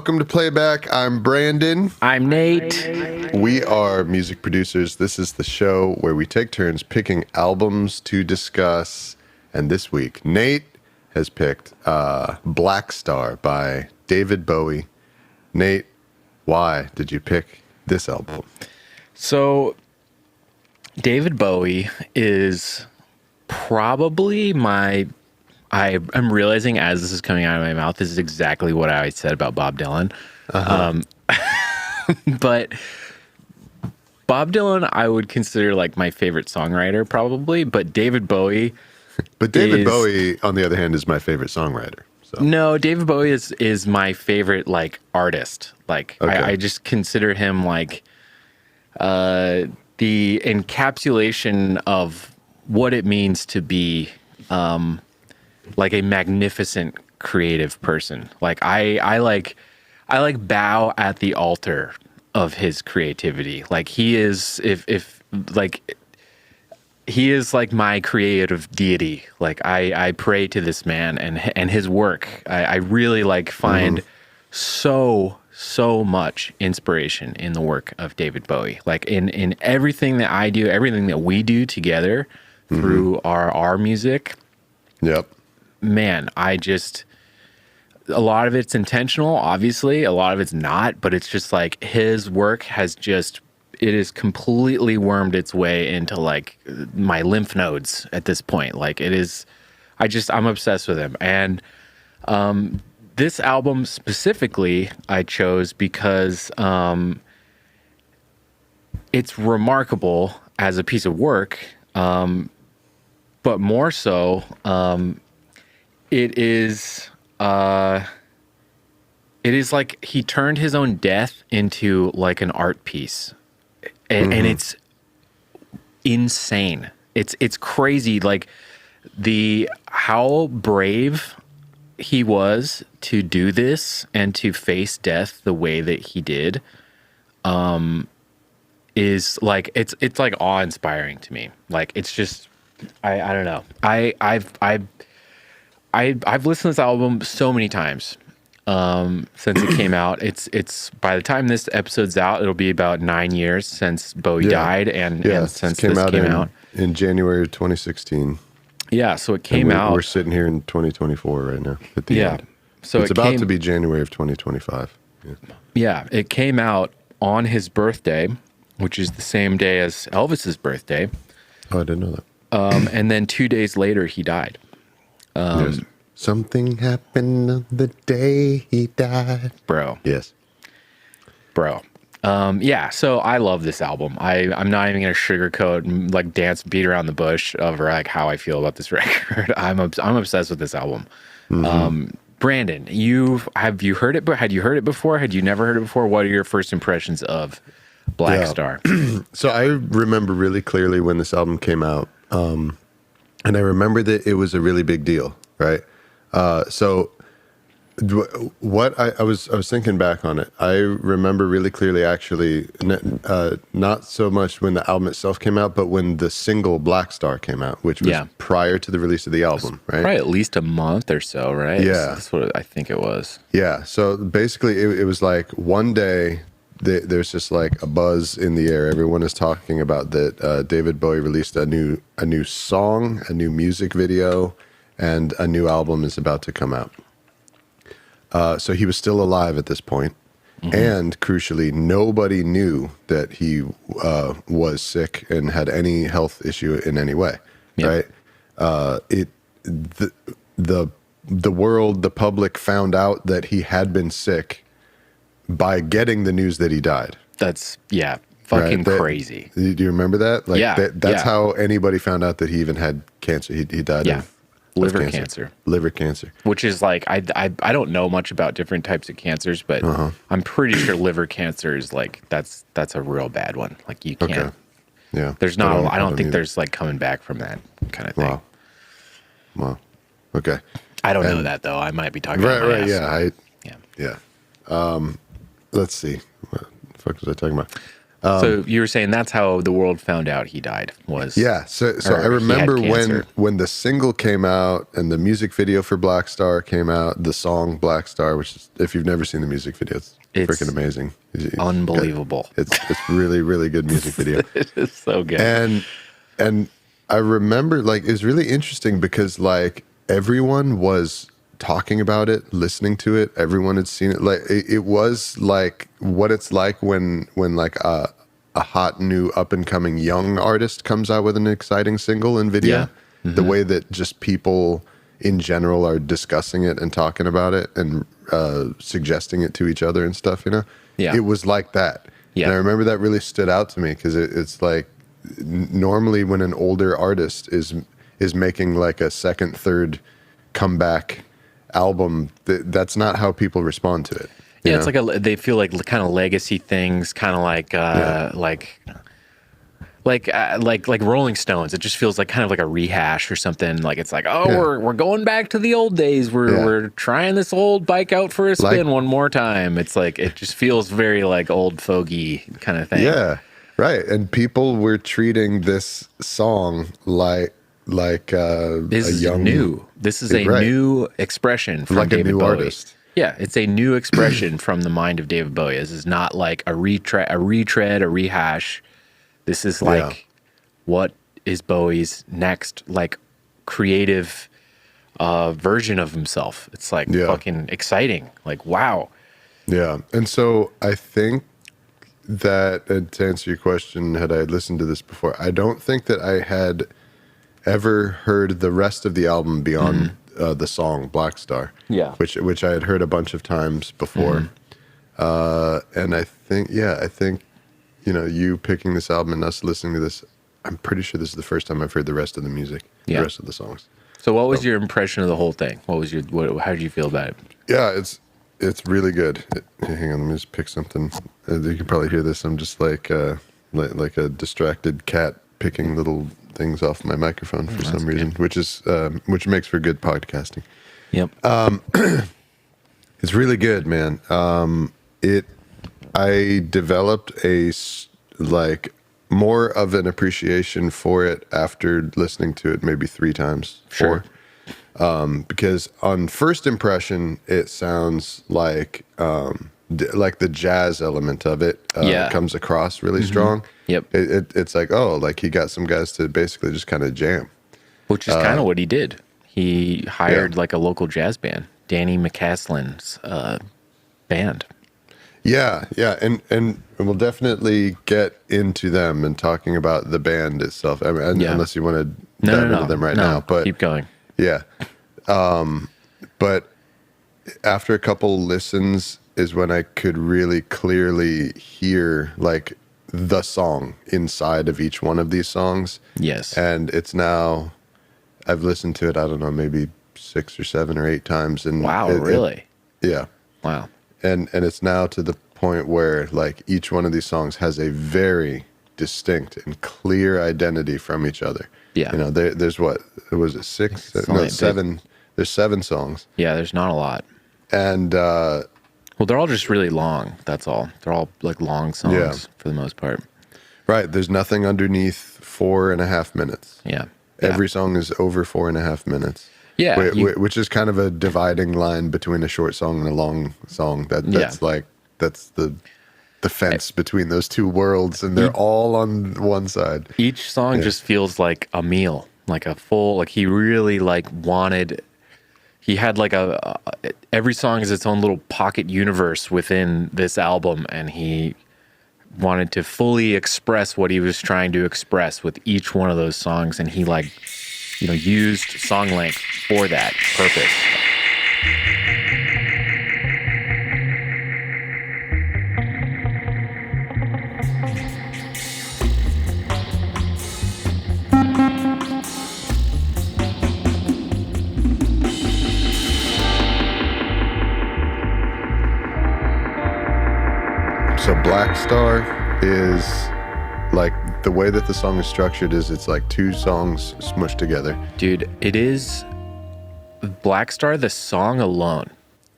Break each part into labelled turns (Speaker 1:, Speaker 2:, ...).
Speaker 1: Welcome to Playback. I'm Brandon.
Speaker 2: I'm Nate.
Speaker 1: We are music producers. This is the show where we take turns picking albums to discuss. And this week, Nate has picked Blackstar by David Bowie. Nate, why did you pick this album?
Speaker 2: So, David Bowie is probably I'm realizing as this is coming out of my mouth, this is exactly what I said about Bob Dylan. But Bob Dylan, I would consider like my favorite songwriter probably, but David Bowie.
Speaker 1: But David Bowie, on the other hand, is my favorite songwriter. So.
Speaker 2: No, David Bowie is my favorite like artist. Like okay. I just consider him like the encapsulation of what it means to be like a magnificent creative person. Like I bow at the altar of his creativity. Like he is he is like my creative deity. Like I pray to this man and his work. I really like find so much inspiration in the work of David Bowie. Like in everything that I do, everything that we do together through our music.
Speaker 1: Yep.
Speaker 2: Man, a lot of it's intentional, obviously. A lot of it's not, but it's just like his work has completely wormed its way into like my lymph nodes at this point. Like I'm obsessed with him. And this album specifically I chose because it's remarkable as a piece of work, but more so, it is like he turned his own death into like an art piece. And it's insane. It's crazy. Like how brave he was to do this and to face death the way that he did, is like, it's like awe inspiring to me. Like, it's just, I don't know. I've listened to this album so many times since it came out. It's by the time this episode's out, it'll be about 9 years since Bowie died, and since this came out
Speaker 1: in January of 2016.
Speaker 2: Yeah, so it came out.
Speaker 1: We're sitting here in 2024 right now at the end. So it's about to be January of 2025.
Speaker 2: Yeah, it came out on his birthday, which is the same day as Elvis's birthday.
Speaker 1: Oh, I didn't know that.
Speaker 2: And then 2 days later, he died.
Speaker 1: Yes. Something happened on the day he died.
Speaker 2: Bro.
Speaker 1: Yes.
Speaker 2: Bro. Yeah, so I love this album. I'm not even going to sugarcoat and like beat around the bush over like how I feel about this record. I'm obsessed with this album. Brandon, had you heard it before? Had you never heard it before? What are your first impressions of Blackstar?
Speaker 1: Yeah. So I remember really clearly when this album came out. And I remember that it was a really big deal, right? So what I was thinking back on it, I remember really clearly actually, not so much when the album itself came out, but when the single Blackstar came out, which was prior to the release of the album, right?
Speaker 2: Probably at least a month or so, right?
Speaker 1: Yeah.
Speaker 2: That's what I think it was.
Speaker 1: Yeah. So basically it was like one day there's just like a buzz in the air. Everyone is talking about that David Bowie released a new song, a new music video, and a new album is about to come out. So he was still alive at this point. And crucially, nobody knew that he was sick and had any health issue in any way, right? The world, the public found out that he had been sick by getting the news that he died.
Speaker 2: That's fucking crazy.
Speaker 1: Do you remember that? Like that's how anybody found out that he even had cancer. He died of
Speaker 2: liver cancer.
Speaker 1: Liver cancer.
Speaker 2: Which is like I don't know much about different types of cancers, but I'm pretty sure liver cancer is like that's a real bad one. Like you can't.
Speaker 1: Okay. Yeah.
Speaker 2: There's not. I don't think there's like coming back from that kind of thing.
Speaker 1: Wow. Okay.
Speaker 2: I don't know that though. I might be talking about my ass.
Speaker 1: Yeah. Let's see. What the fuck was I talking about?
Speaker 2: So you were saying that's how the world found out he died was.
Speaker 1: Yeah. So
Speaker 2: or
Speaker 1: I
Speaker 2: he had
Speaker 1: remember
Speaker 2: cancer.
Speaker 1: when the single came out and the music video for Blackstar came out, the song Blackstar, which is, if you've never seen the music video, it's freaking amazing.
Speaker 2: Unbelievable.
Speaker 1: It's really, really good music video.
Speaker 2: It is so good.
Speaker 1: And I remember, like, it was really interesting because, like, everyone was talking about it, listening to it. Everyone had seen it. Like, it was like what it's like when like a hot new up and coming young artist comes out with an exciting single and video.
Speaker 2: Yeah. Mm-hmm.
Speaker 1: The way that just people in general are discussing it and talking about it and suggesting it to each other and stuff, you know?
Speaker 2: Yeah.
Speaker 1: It was like that.
Speaker 2: Yeah.
Speaker 1: And I remember that really stood out to me because it's like normally when an older artist is making like a second, third comeback album, that's not how people respond to it.
Speaker 2: Yeah, it's like they feel like kind of legacy things, kind of like Rolling Stones. It just feels like kind of like a rehash or something. Like it's like, we're going back to the old days. We're trying this old bike out for a spin one more time. It's like it just feels very like old fogey kind of thing.
Speaker 1: Yeah, right. And people were treating this song like
Speaker 2: this is
Speaker 1: young
Speaker 2: new. This is a new expression from
Speaker 1: like
Speaker 2: David
Speaker 1: a new
Speaker 2: Bowie.
Speaker 1: artist.
Speaker 2: Yeah, it's a new expression from the mind of David Bowie. This is not like a retread, a rehash. This is like what is Bowie's next like creative version of himself. It's like fucking exciting. Like, wow.
Speaker 1: Yeah. And so I think that, and to answer your question, had I listened to this before, I don't think that I had ever heard the rest of the album beyond the song Blackstar.
Speaker 2: Yeah.
Speaker 1: Which I had heard a bunch of times before. And I think, you know, you picking this album and us listening to this, I'm pretty sure this is the first time I've heard the rest of the music, the rest of the songs.
Speaker 2: So what was your impression of the whole thing? How did you feel about it?
Speaker 1: Yeah, it's really good. Hang on, let me just pick something. You can probably hear this. I'm just like a distracted cat picking little things off my microphone for some reason, which makes for good podcasting.
Speaker 2: Yep.
Speaker 1: It's really good, man. I developed more of an appreciation for it after listening to it maybe 3 times.
Speaker 2: Sure.
Speaker 1: 4. Because on first impression, it sounds like the jazz element of it comes across really strong.
Speaker 2: Yep.
Speaker 1: It's like, like he got some guys to basically just kind of jam.
Speaker 2: Which is kind of what he did. He hired like a local jazz band, Donny McCaslin's band.
Speaker 1: Yeah, and we'll definitely get into them and talking about the band itself. I mean, unless you want to dive into them now, but
Speaker 2: keep going.
Speaker 1: Yeah, but after a couple listens is when I could really clearly hear like the song inside of each one of these songs.
Speaker 2: Yes,
Speaker 1: and it's now I've listened to it. I don't know, maybe 6 or 7 or 8 times. And
Speaker 2: wow, really?
Speaker 1: Yeah.
Speaker 2: Wow.
Speaker 1: And it's now to the point where like each one of these songs has a very distinct and clear identity from each other.
Speaker 2: Yeah.
Speaker 1: You know, there's what was it 6? No, 7. There's 7 songs.
Speaker 2: Yeah, there's not a lot.
Speaker 1: And
Speaker 2: well, they're all just really long. That's all. They're all like long songs for the most part.
Speaker 1: Right. There's nothing underneath 4.5 minutes.
Speaker 2: Yeah.
Speaker 1: Every song is over 4.5 minutes.
Speaker 2: Yeah,
Speaker 1: which is kind of a dividing line between a short song and a long song. That's the fence between those two worlds, and they're all on one side.
Speaker 2: Each song just feels like a meal, like a full. Like he really like wanted. He had like every song is its own little pocket universe within this album, and he wanted to fully express what he was trying to express with each one of those songs, and he like, used song length for that purpose.
Speaker 1: So Blackstar is like the way that the song is structured is it's like 2 songs smushed together.
Speaker 2: Dude, it is Blackstar, the song alone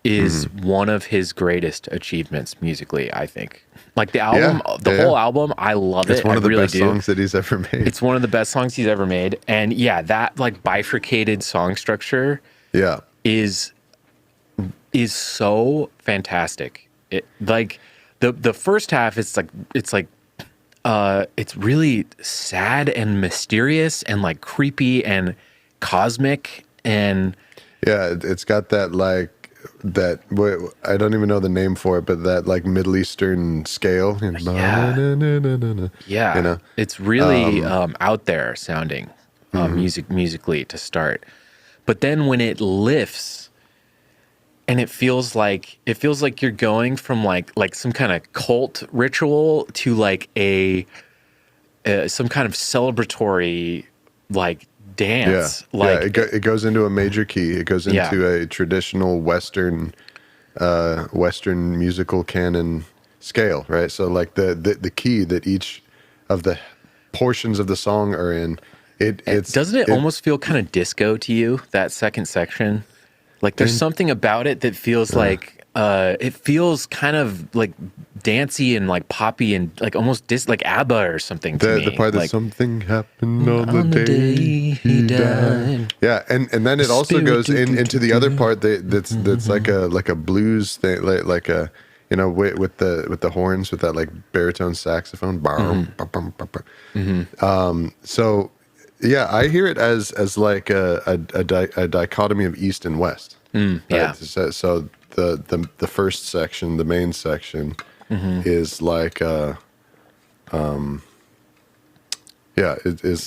Speaker 2: is one of his greatest achievements musically, I think. Like the album, whole album, I love it.
Speaker 1: It's one of the
Speaker 2: really
Speaker 1: best songs that he's ever made.
Speaker 2: It's one of the best songs he's ever made. And yeah, that like bifurcated song structure is so fantastic. It like the first half it's really sad and mysterious and like creepy and cosmic and
Speaker 1: it's got that like that I don't even know the name for it, but that like Middle Eastern scale. You know,
Speaker 2: it's really out there sounding musically to start, but then when it lifts and it feels like you're going from like some kind of cult ritual to like a some kind of celebratory like dance.
Speaker 1: It goes into a major key. It goes into a traditional Western musical canon scale, right? So like the key that each of the portions of the song are in,
Speaker 2: doesn't it almost feel kind of disco to you, that second section? Like there's something about it that feels like it feels kind of like dancey and like poppy and like almost like ABBA or something to me.
Speaker 1: The part that something happened on the day he died. Yeah, and then it also goes into the other part that's like a blues thing, like a with the horns, with that like baritone saxophone. So yeah, I hear it as like a dichotomy of East and West. Right? So the first section, the main section, is like it's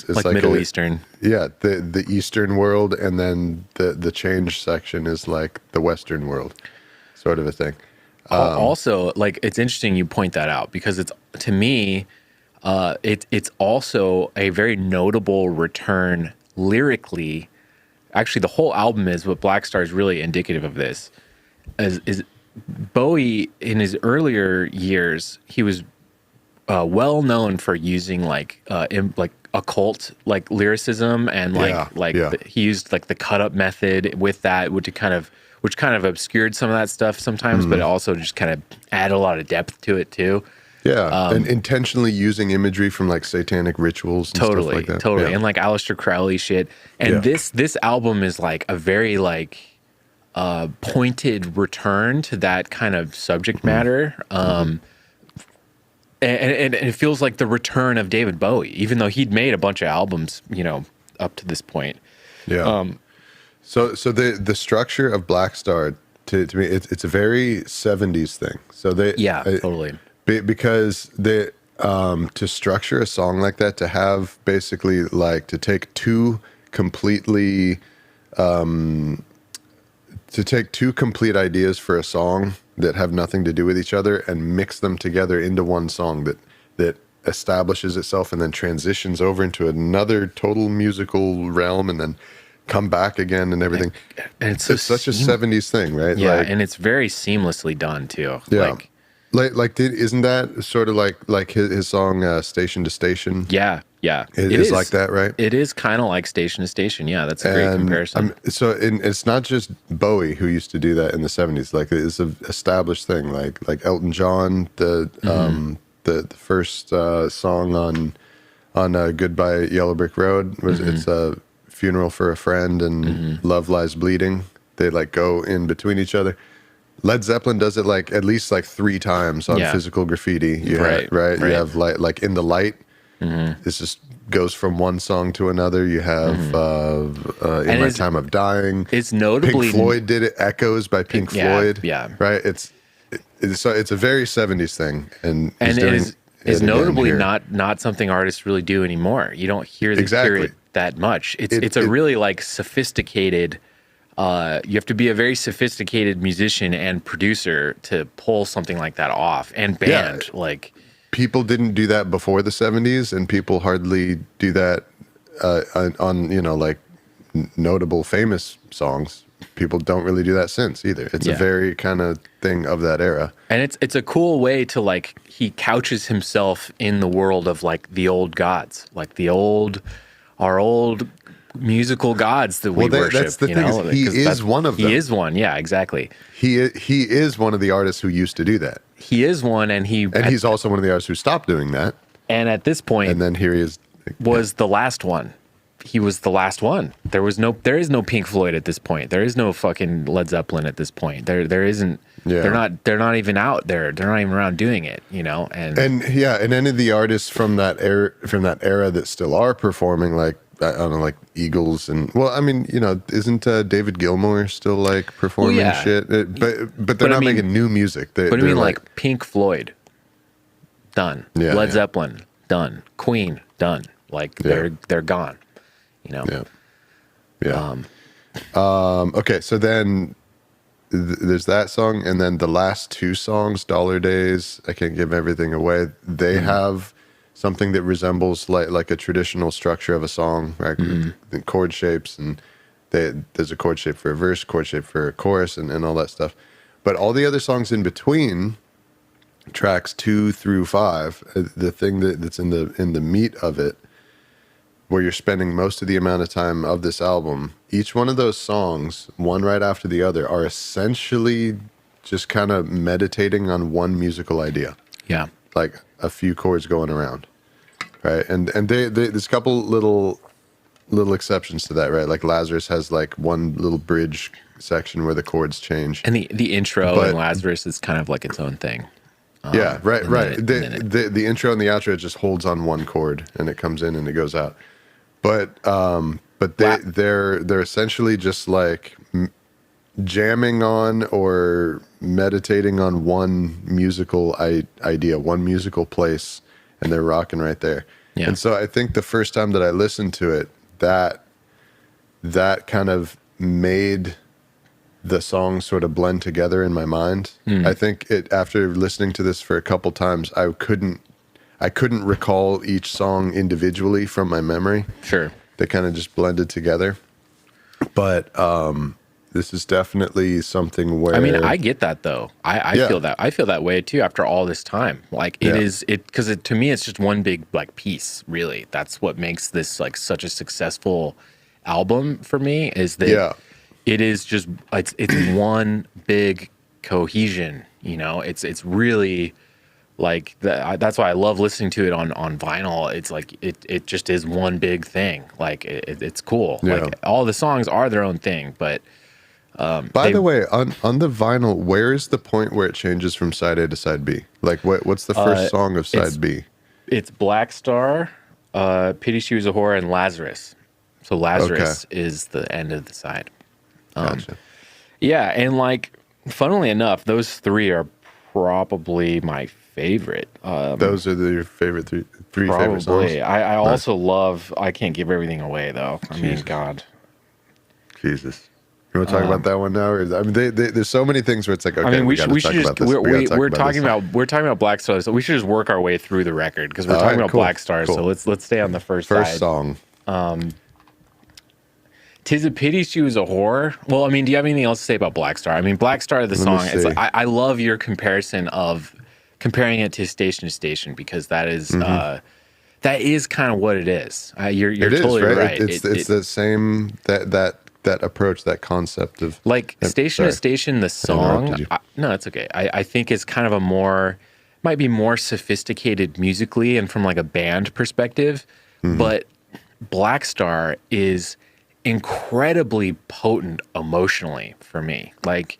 Speaker 1: like
Speaker 2: Middle Eastern.
Speaker 1: Yeah, the Eastern world, and then the change section is like the Western world, sort of a thing.
Speaker 2: Also, like it's interesting you point that out, because it's, to me, it's also a very notable return lyrically. Actually, the whole album is, what Blackstar is really indicative of this. Is Bowie in his earlier years, he was well known for using like occult like lyricism and he used like the cut up method with that, which kind of obscured some of that stuff sometimes, but it also just kind of added a lot of depth to it too.
Speaker 1: Yeah, and intentionally using imagery from like satanic rituals and stuff like that.
Speaker 2: Totally, and like Aleister Crowley shit. And this album is like a very like pointed return to that kind of subject matter. And it feels like the return of David Bowie, even though he'd made a bunch of albums, up to this point.
Speaker 1: Yeah. So the structure of Blackstar, to me, it's a very 70s thing. So
Speaker 2: totally.
Speaker 1: Because to structure a song like that, to have basically like to take two complete ideas for a song that have nothing to do with each other and mix them together into one song that establishes itself and then transitions over into another total musical realm and then come back again and everything. And it's such a 70s thing, right?
Speaker 2: Yeah, and it's very seamlessly done too.
Speaker 1: Yeah. Isn't that sort of like his song Station to Station?
Speaker 2: Yeah.
Speaker 1: It is like that, right?
Speaker 2: It is kind of like Station to Station. Yeah, that's a great comparison.
Speaker 1: It's not just Bowie who used to do that in the 70s. Like it's an established thing. Like Elton John, the first song on Goodbye Yellow Brick Road was it's a funeral for a friend and Love Lies Bleeding. They like go in between each other. Led Zeppelin does it like at least like 3 times on Physical Graffiti. You have You have like In the Light. This just goes from one song to another. You have In My Time of Dying.
Speaker 2: It's notably
Speaker 1: Pink Floyd did it. Echoes by Pink Floyd.
Speaker 2: Yeah.
Speaker 1: Right. It's a very 70s thing, and
Speaker 2: it is notably not something artists really do anymore. You don't hear it that much. It's a really like sophisticated. You have to be a very sophisticated musician and producer to pull something like that off, and band. Like
Speaker 1: people didn't do that before the 70s, and people hardly do that on like notable famous songs. People don't really do that since either. It's a very kind of thing of that era.
Speaker 2: And it's a cool way to like, he couches himself in the world of like the old gods, like our old musical gods that we worship.
Speaker 1: That's the thing. Is he is one of them.
Speaker 2: He is one. Yeah, exactly.
Speaker 1: He is one of the artists who used to do that.
Speaker 2: He is one, and
Speaker 1: he's also one of the artists who stopped doing that.
Speaker 2: And at this point,
Speaker 1: and then here he is.
Speaker 2: Was the last one. He was the last one. There is no Pink Floyd at this point. There is no fucking Led Zeppelin at this point. There isn't. Yeah. They're not even out there. They're not even around doing it. And any of the artists from that era that still are performing, like I don't know, like Eagles and isn't David Gilmour still like performing shit? But they're not making new music. They're like Pink Floyd, done.
Speaker 1: Yeah,
Speaker 2: Led Zeppelin, done. Queen, done. Like they're gone.
Speaker 1: Okay, so then there's that song, and then the last two songs, Dollar Days, I Can't Give Everything Away, they have something that resembles like a traditional structure of a song, right? The chord shapes, and there's a chord shape for a verse, chord shape for a chorus, and all that stuff. But all the other songs in between, tracks 2 through 5, the thing that's in the meat of it, where you're spending most of the amount of time of this album, each one of those songs, one right after the other, are essentially just kind of meditating on one musical idea.
Speaker 2: Yeah.
Speaker 1: Like a few chords going around, right? And there's a couple little exceptions to that, right? Like Lazarus has like one little bridge section where the chords change.
Speaker 2: And the intro in Lazarus is kind of like its own thing.
Speaker 1: Right. The intro and the outro just holds on one chord, and it comes in and it goes out. But they're essentially just like jamming on or meditating on one musical idea, one musical place, and they're rocking right there.
Speaker 2: Yeah.
Speaker 1: And so I think the first time that I listened to it, that kind of made the songs sort of blend together in my mind. I think after listening to this for a couple times, I couldn't recall each song individually from my memory.
Speaker 2: Sure.
Speaker 1: They kind of just blended together. But this is definitely something where...
Speaker 2: I mean, I get that, though. I feel that. I feel that way, too, after all this time. Like, because to me, it's just one big, like, piece, really. That's what makes this, like, such a successful album for me, is that it is just... It's one big cohesion, It's really... Like that's why I love listening to it on vinyl. It's like it just is one big thing. Like it's cool. Yeah. Like all the songs are their own thing. But
Speaker 1: by the way, on the vinyl, where is the point where it changes from side A to side B? Like what's the first song of side B?
Speaker 2: It's Blackstar, Pity She Was a Whore, and Lazarus. So Lazarus is the end of the side.
Speaker 1: Gotcha.
Speaker 2: Yeah, and like funnily enough, those three are probably my favorite.
Speaker 1: Those are your favorite three favorite songs?
Speaker 2: I also love I Can't Give Everything Away, though. I mean, God.
Speaker 1: Jesus. You want to talk about that one now? I mean, there's so many things where it's like, okay,
Speaker 2: I mean, we should just, we're talking about Blackstar, so we should just work our way through the record, because we're talking about Blackstar, so let's stay on the first side.
Speaker 1: Song.
Speaker 2: 'Tis a Pity She Was a Whore. Well, I mean, do you have anything else to say about Blackstar? I mean, Blackstar, the song, it's like, I love your comparison of comparing it to Station to Station, because that is kind of what it is. You're totally right.
Speaker 1: It's the same that approach, that concept of
Speaker 2: like Station to Station. The song, no, it's okay. I think it's kind of might be more sophisticated musically and from like a band perspective, but Blackstar is incredibly potent emotionally for me. Like,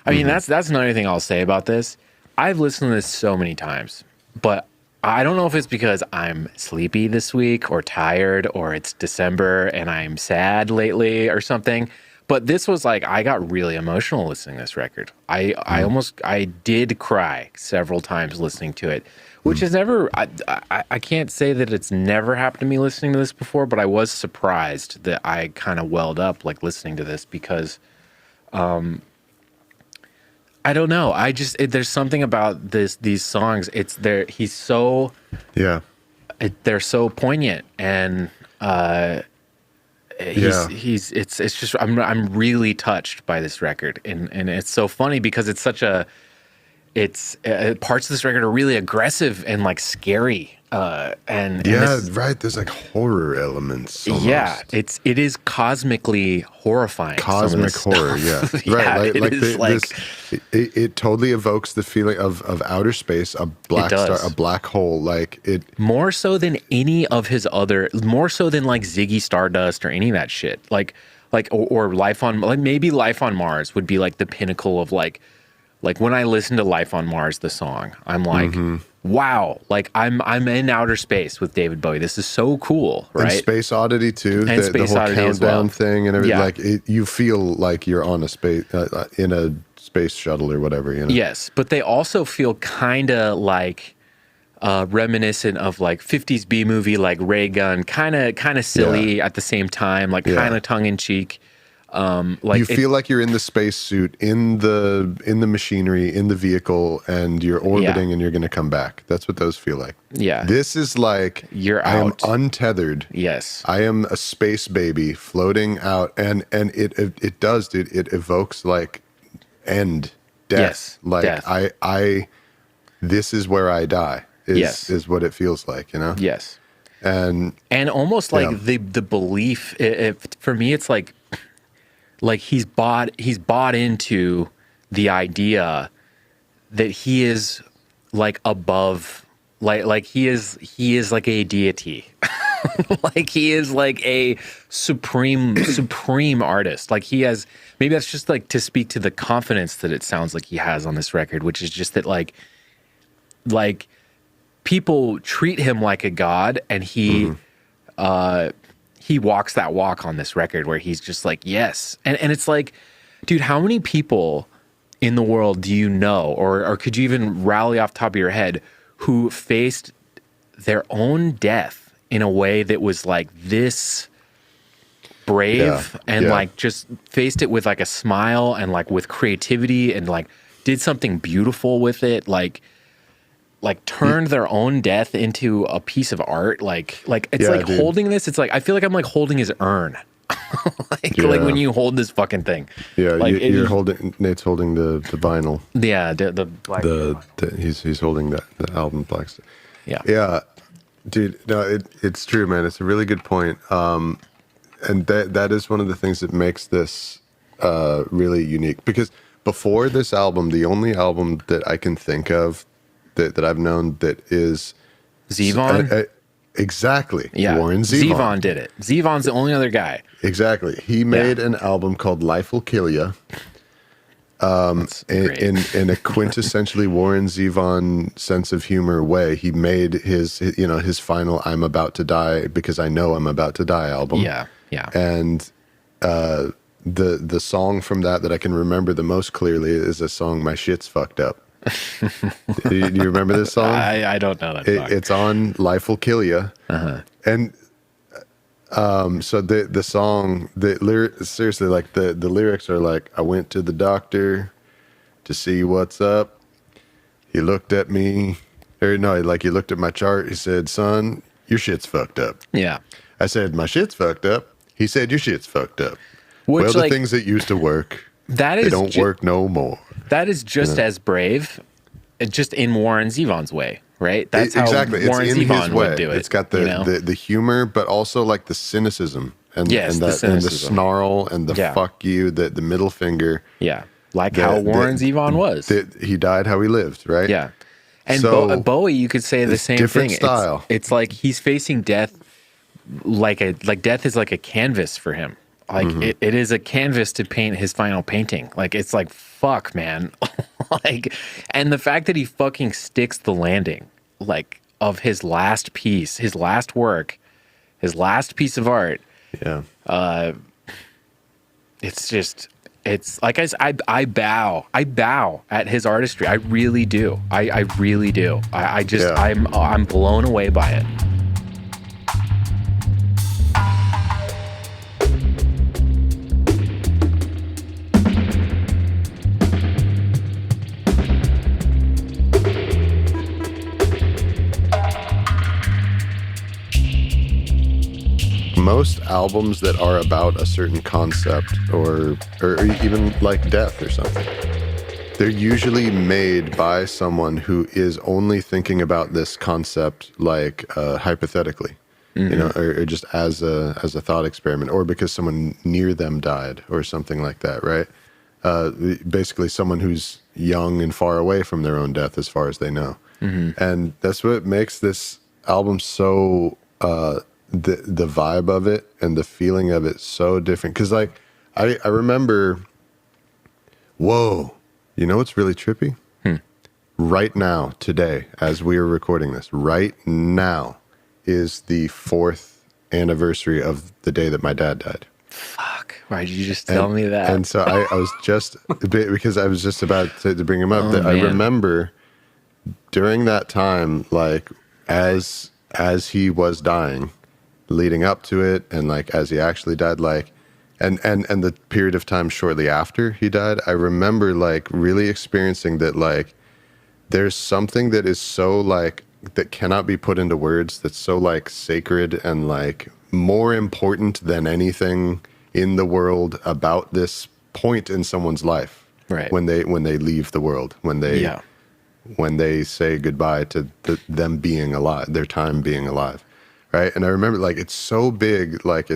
Speaker 2: I mean, that's another thing I'll say about this. I've listened to this so many times, but I don't know if it's because I'm sleepy this week or tired, or it's December and I'm sad lately or something. But this was like, I got really emotional listening to this record. I did cry several times listening to it, which is never, I can't say that it's never happened to me listening to this before, but I was surprised that I kind of welled up like listening to this, because I don't know. There's something about these songs. He's so, they're so poignant, and it's just, I'm really touched by this record, and it's so funny because it's parts of this record are really aggressive and like scary, And
Speaker 1: Yeah,
Speaker 2: this,
Speaker 1: right. There's like horror elements. Almost.
Speaker 2: yeah, it is cosmically horrifying.
Speaker 1: Cosmic horror. Yeah,
Speaker 2: Yeah,
Speaker 1: right.
Speaker 2: it is
Speaker 1: it totally evokes the feeling of outer space, a black star, a black hole. Like it
Speaker 2: more so than any of his other, more so than like Ziggy Stardust or any of that shit. Or Life on, like maybe Life on Mars would be like the pinnacle of like when I listen to Life on Mars, the song, I'm like, wow, like I'm in outer space with David Bowie. This is so cool, right?
Speaker 1: And Space Oddity too.
Speaker 2: And
Speaker 1: the
Speaker 2: Space
Speaker 1: whole
Speaker 2: Oddity as
Speaker 1: countdown
Speaker 2: well.
Speaker 1: thing and everything.
Speaker 2: Yeah.
Speaker 1: Like you feel like you're on a space in a space shuttle or whatever. You know.
Speaker 2: Yes, but they also feel kind of like reminiscent of like 50s B movie, like Ray Gun, kind of silly at the same time, like kind of tongue in cheek. Like
Speaker 1: you feel like you're in the spacesuit, in the machinery, in the vehicle, and you're orbiting, and you're going to come back. That's what those feel like. Yeah. This is like
Speaker 2: you're
Speaker 1: I
Speaker 2: out.
Speaker 1: am untethered.
Speaker 2: Yes.
Speaker 1: I am a space baby floating out, and it does, dude. It evokes like death.
Speaker 2: Yes.
Speaker 1: Like
Speaker 2: death.
Speaker 1: I this is where I die. Is what it feels like, you know.
Speaker 2: Yes.
Speaker 1: And
Speaker 2: almost like the belief. For me, it's like he's bought into the idea that he is like above, like he is like a deity. Like he is like a supreme artist. Like he has, maybe that's just like to speak to the confidence that it sounds like he has on this record, which is just that like people treat him like a god, and he walks that walk on this record where he's just like, yes. And it's like, dude, how many people in the world do you know, or could you even rally off the top of your head, who faced their own death in a way that was like this brave and like just faced it with like a smile and like with creativity and like did something beautiful with it, like turned their own death into a piece of art. Like it's like dude. Holding this, it's like I feel like I'm like holding his urn. like when you hold this fucking thing. Yeah, like
Speaker 1: you're holding. Nate's holding the vinyl.
Speaker 2: Yeah, the black.
Speaker 1: He's holding the album Blackstar.
Speaker 2: Yeah,
Speaker 1: yeah, dude. No, it's true, man. It's a really good point. And that is one of the things that makes this really unique, because before this album, the only album that I can think of that I've known that is
Speaker 2: Zevon.
Speaker 1: Exactly.
Speaker 2: Yeah.
Speaker 1: Warren Zevon.
Speaker 2: Zevon did it. Zevon's the only other guy.
Speaker 1: Exactly. He made an album called Life Will Kill Ya. In a quintessentially Warren Zevon sense of humor way. He made his final I'm About to Die Because I Know I'm About to Die album.
Speaker 2: Yeah. Yeah.
Speaker 1: And the song from that I can remember the most clearly is a song, My Shit's Fucked Up. Do you remember this song?
Speaker 2: I don't know that song.
Speaker 1: It's on Life Will Kill Ya. And so the song, seriously, like the lyrics are like, I went to the doctor to see what's up. He looked at me, or no, like he looked at my chart. He said, son, your shit's fucked up.
Speaker 2: Yeah.
Speaker 1: I said, my shit's fucked up. He said, your shit's fucked up.
Speaker 2: Which,
Speaker 1: well, the things that used to work, they don't work no more.
Speaker 2: That is just as brave, just in Warren Zevon's way, right? That's how Warren Zevon would do it.
Speaker 1: It's got the humor, but also like the cynicism and the snarl and the fuck you, the middle finger.
Speaker 2: Yeah, like how Warren Zevon was.
Speaker 1: He died how he lived, right?
Speaker 2: Yeah, and so, Bowie, you could say the same
Speaker 1: different
Speaker 2: thing.
Speaker 1: Style.
Speaker 2: It's like he's facing death, like death is like a canvas for him. Like it is a canvas to paint his final painting. Like it's like, fuck, man. Like, and the fact that he fucking sticks the landing, like, of his last piece, his last work, his last piece of art.
Speaker 1: Yeah.
Speaker 2: It's just, it's like I bow at his artistry. I really do. I really do. I'm blown away by it.
Speaker 1: Most albums that are about a certain concept or even like death or something, they're usually made by someone who is only thinking about this concept like hypothetically, or just as a thought experiment, or because someone near them died or something like that, right? Basically someone who's young and far away from their own death as far as they know. And that's what makes this album so the vibe of it and the feeling of it so different. Because like I remember, whoa, you know what's really trippy? Right now, today, as we are recording this, right now is the 4th anniversary of the day that my dad died.
Speaker 2: Fuck. Why did you just tell me that?
Speaker 1: And so I was just, because I was just about to bring him up, that I remember during that time, like as he was dying, leading up to it, and like as he actually died, like, and the period of time shortly after he died, I remember like really experiencing that, like, there's something that is so like, that cannot be put into words, that's so like sacred and like more important than anything in the world about this point in someone's life.
Speaker 2: Right.
Speaker 1: When they leave the world, when they say goodbye to them being alive, their time being alive. Right. And I remember like, it's so big, like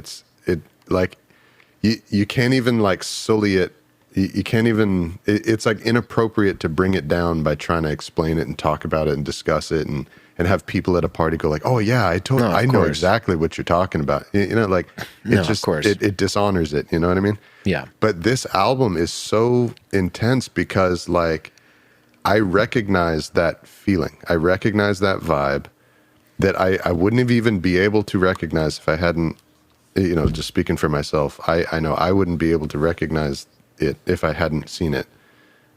Speaker 1: you can't even like sully it. You can't even, it's like inappropriate to bring it down by trying to explain it and talk about it and discuss it and have people at a party go like, oh yeah, I know exactly what you're talking about. You know, like it just, it dishonors it. You know what I mean?
Speaker 2: Yeah.
Speaker 1: But this album is so intense because like, I recognize that feeling. I recognize that vibe that I wouldn't have even be able to recognize if I hadn't, you know, just speaking for myself, I know I wouldn't be able to recognize it if I hadn't seen it.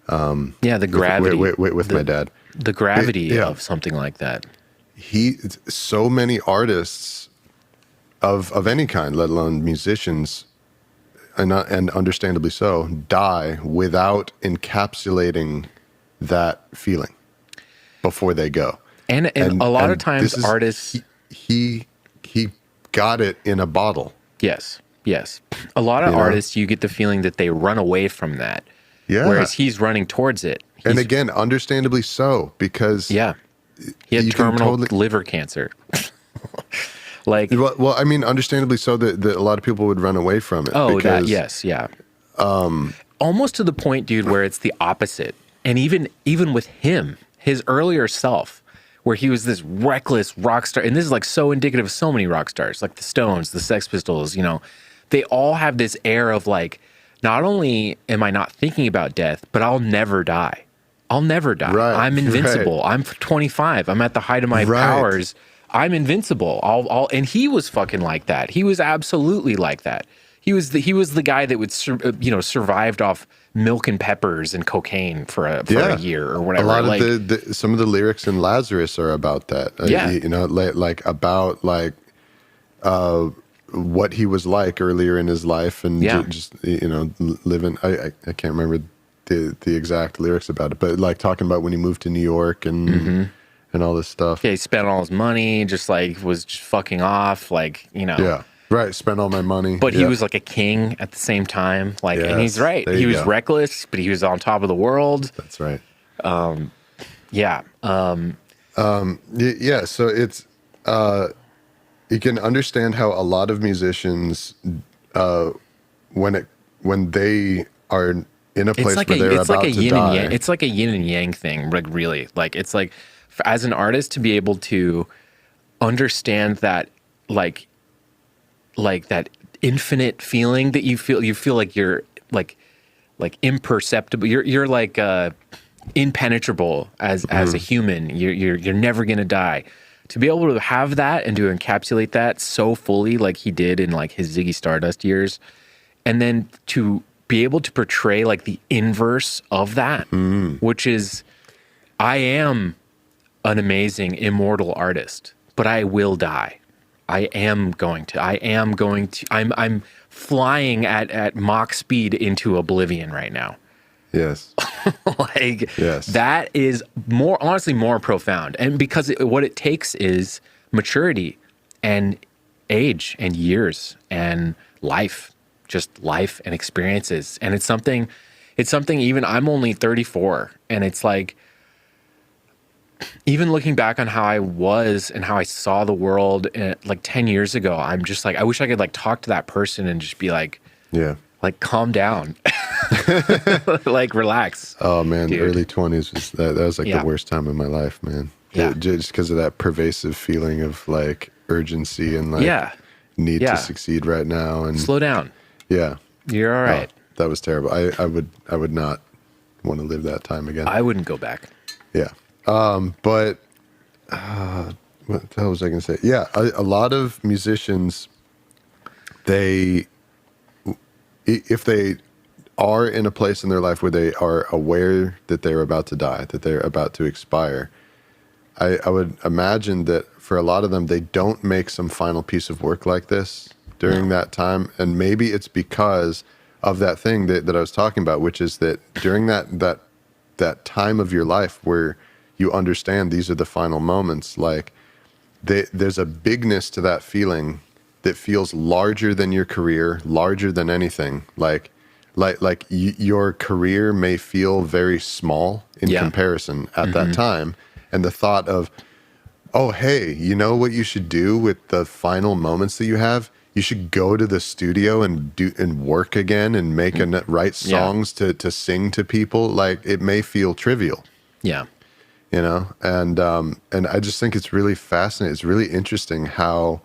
Speaker 2: The gravity
Speaker 1: with my dad.
Speaker 2: The gravity of something like that.
Speaker 1: So many artists of any kind, let alone musicians, and understandably so, die without encapsulating that feeling before they go. And a lot of times artists... He got it in a bottle.
Speaker 2: Yes. A lot of artists, you get the feeling that they run away from that.
Speaker 1: Yeah.
Speaker 2: Whereas he's running towards it.
Speaker 1: And again, understandably so, because...
Speaker 2: Yeah. He had terminal liver cancer. Like...
Speaker 1: Well, I mean, understandably so that a lot of people would run away from it.
Speaker 2: Oh, because, yeah. Almost to the point, dude, where it's the opposite. And even with him, his earlier self, where he was this reckless rock star, and this is like so indicative of so many rock stars, like the Stones, the Sex Pistols, you know, they all have this air of like, not only am I not thinking about death, but I'll never die. I'll never die. Right, I'm invincible. Right. I'm 25. I'm at the height of my powers. I'm invincible. And he was fucking like that. He was absolutely like that. He was the guy that would survived off milk and peppers and cocaine for a year or whatever.
Speaker 1: A lot of some of the lyrics in Lazarus are about that. You know, like about like what he was like earlier in his life, and just you know, living. I can't remember the exact lyrics about it, but like talking about when he moved to New York and all this stuff.
Speaker 2: Yeah, he spent all his money, just like was just fucking off, like, you know.
Speaker 1: Yeah. Right, spent all my money.
Speaker 2: But he was like a king at the same time. Like, and he's right. He was reckless, but he was on top of the world.
Speaker 1: That's right.
Speaker 2: Yeah.
Speaker 1: So it's you can understand how a lot of musicians, when they are in a place where they're about to die,
Speaker 2: it's like a yin and yang thing. Like really, like it's like as an artist to be able to understand that, like that infinite feeling that you feel like you're like imperceptible. You're like impenetrable as a human. You're never gonna die. To be able to have that and to encapsulate that so fully, like he did in like his Ziggy Stardust years, and then to be able to portray like the inverse of that, which is, I am an amazing immortal artist, but I will die. I'm flying at Mach speed into oblivion right now.
Speaker 1: Yes.
Speaker 2: That is honestly more profound. And because what it takes is maturity and age and years and life and experiences. And it's something, it's something, even I'm only 34, and it's like, even looking back on how I was and how I saw the world like 10 years ago, I'm just like, I wish I could like talk to that person and just be like,
Speaker 1: Yeah.
Speaker 2: like, calm down, like, relax.
Speaker 1: Oh man,
Speaker 2: dude.
Speaker 1: early 20s was that was like
Speaker 2: Yeah.
Speaker 1: the worst time of my life, man.
Speaker 2: Yeah.
Speaker 1: Just because of that pervasive feeling of like urgency and like
Speaker 2: Yeah.
Speaker 1: need
Speaker 2: Yeah.
Speaker 1: to succeed right now. And
Speaker 2: Slow down.
Speaker 1: yeah,
Speaker 2: You're all right.
Speaker 1: that was terrible. I would not want to live that time again.
Speaker 2: I wouldn't go back.
Speaker 1: Yeah. But what the hell was I going to say? Yeah, a lot of musicians, if they are in a place in their life where they are aware that they're about to die, that they're about to expire, I would imagine that for a lot of them, they don't make some final piece of work like this during that time. And maybe it's because of that thing that I was talking about, which is that during that time of your life where you understand these are the final moments, like there's a bigness to that feeling that feels larger than your career, larger than anything. Like your career may feel very small in comparison at that time. And the thought of, oh, hey, you know what you should do with the final moments that you have? You should go to the studio and work again and write songs to sing to people. Like, it may feel trivial.
Speaker 2: Yeah.
Speaker 1: You know, and I just think it's really fascinating. It's really interesting how,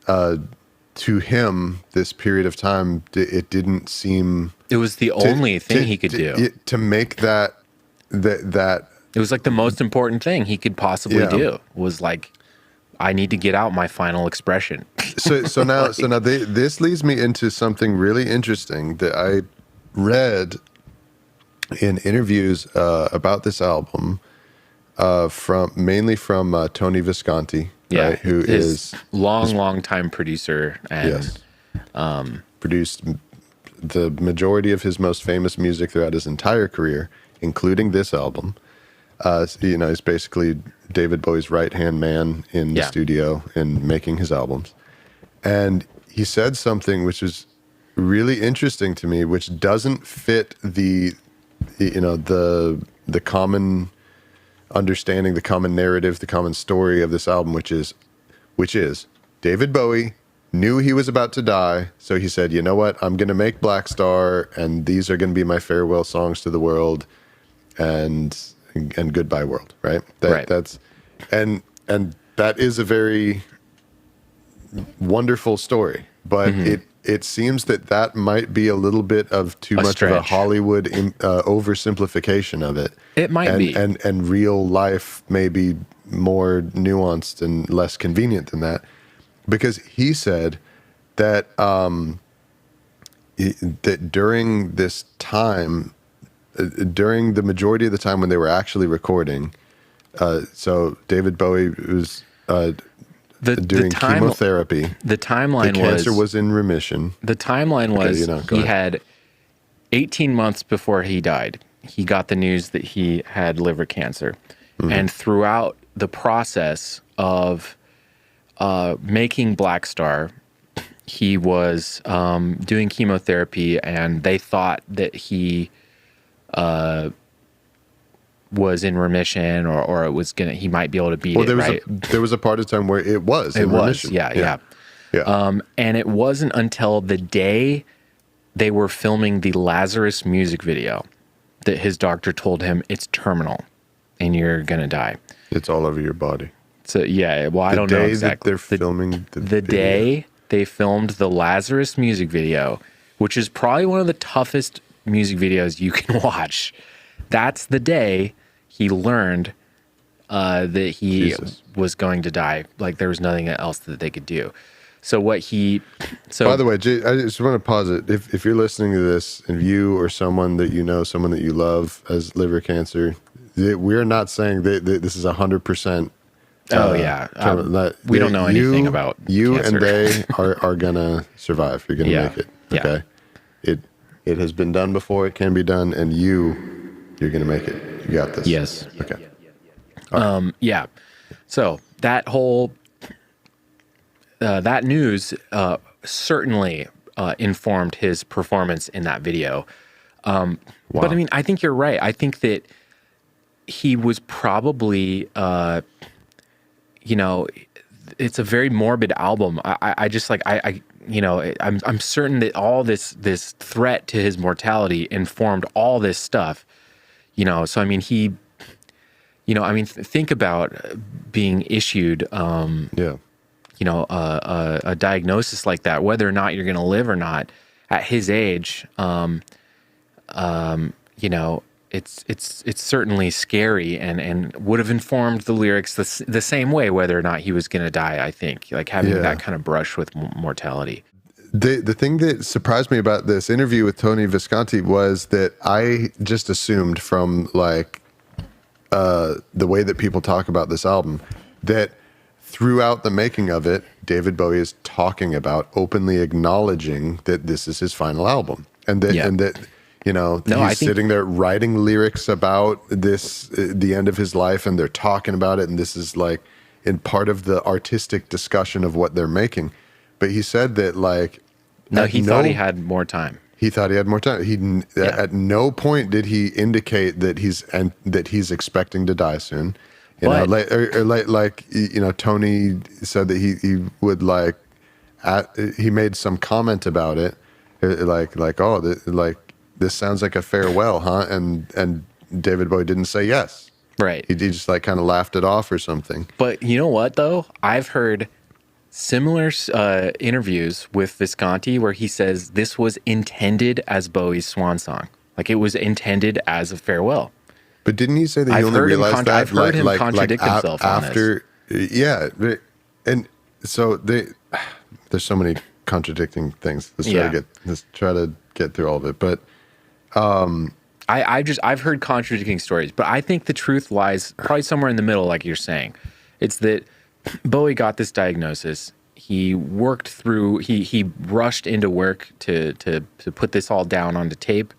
Speaker 1: to him, this period of time, it didn't seem.
Speaker 2: It was the only thing he could do
Speaker 1: to make that.
Speaker 2: It was like the most important thing he could possibly do was like, I need to get out my final expression.
Speaker 1: So now this leads me into something really interesting that I read in interviews about this album. Mainly from Tony Visconti, right, who is
Speaker 2: long time producer and
Speaker 1: produced the majority of his most famous music throughout his entire career, including this album. You know, he's basically David Bowie's right-hand man in the studio and making his albums. And he said something which was really interesting to me, which doesn't fit the common understanding, the common narrative, the common story of this album, which is David Bowie knew he was about to die, so he said, you know what, I'm going to make Blackstar, and these are going to be my farewell songs to the world, and goodbye world, right? That's and that is a very wonderful story, but it seems that might be a little bit of too much of a Hollywood oversimplification of it.
Speaker 2: It might be.
Speaker 1: And real life may be more nuanced and less convenient than that. Because he said that that during this time, during the majority of the time when they were actually recording, so David Bowie was doing chemotherapy.
Speaker 2: The timeline
Speaker 1: the cancer was in remission.
Speaker 2: The timeline was he had 18 months before he died. He got the news that he had liver cancer. And throughout the process of making Blackstar, he was doing chemotherapy, and they thought that he was in remission, or it was he might be able to beat it.
Speaker 1: There was a part of time where it was in remission.
Speaker 2: Yeah. And it wasn't until the day they were filming the Lazarus music video that his doctor told him it's terminal and you're gonna die.
Speaker 1: It's all over your body.
Speaker 2: So I don't know exactly.
Speaker 1: They're filming
Speaker 2: the day they filmed the Lazarus music video, which is probably one of the toughest music videos you can watch. That's the day he learned that he was going to die. Like, there was nothing else that they could do. So by
Speaker 1: the way, Jay, I just want to pause it. If you're listening to this and you or someone that you know, someone that you love has liver cancer, we're not saying that this is 100%.
Speaker 2: We don't know anything about
Speaker 1: you,
Speaker 2: cancer.
Speaker 1: and they are gonna survive. You're gonna make it. Okay. It has been done before. It can be done, and you're gonna make it. You got this.
Speaker 2: Yes.
Speaker 1: Okay.
Speaker 2: So that whole that news certainly informed his performance in that video. But I mean, I think you're right. I think that he was probably, you know, it's a very morbid album. I just like, you know, I'm certain that all this threat to his mortality informed all this stuff, you know. So, I mean, you know, I mean, think about being issued, you know, a diagnosis like that, whether or not you're going to live or not at his age. You know, it's certainly scary and would have informed the lyrics the same way, whether or not he was going to die. I think like having that kind of brush with mortality.
Speaker 1: The thing that surprised me about this interview with Tony Visconti was that I just assumed from like the way that people talk about this album that throughout the making of it, David Bowie is talking about openly acknowledging that this is his final album, and that you know, he's sitting there writing lyrics about this, the end of his life, and they're talking about it, and this is like in part of the artistic discussion of what they're making. But he said that like,
Speaker 2: he thought he had more time.
Speaker 1: He thought he had more time. At no point did he indicate that he's expecting to die soon. You know, like you know, Tony said that he would like, he made some comment about it, like oh, like this sounds like a farewell, huh? And David Bowie didn't say yes.
Speaker 2: Right.
Speaker 1: He just like kind of laughed it off or something.
Speaker 2: But you know what though? I've heard similar interviews with Visconti where he says this was intended as Bowie's swan song. Like it was intended as a farewell.
Speaker 1: But didn't he say that he only realized that?
Speaker 2: I've heard him contradict himself
Speaker 1: after,
Speaker 2: on this.
Speaker 1: Yeah, and so there's so many contradicting things. Let's try to get through all of it. But
Speaker 2: I've heard contradicting stories, but I think the truth lies probably somewhere in the middle, like you're saying. It's that Bowie got this diagnosis. He worked through. He rushed into work to put this all down onto tape.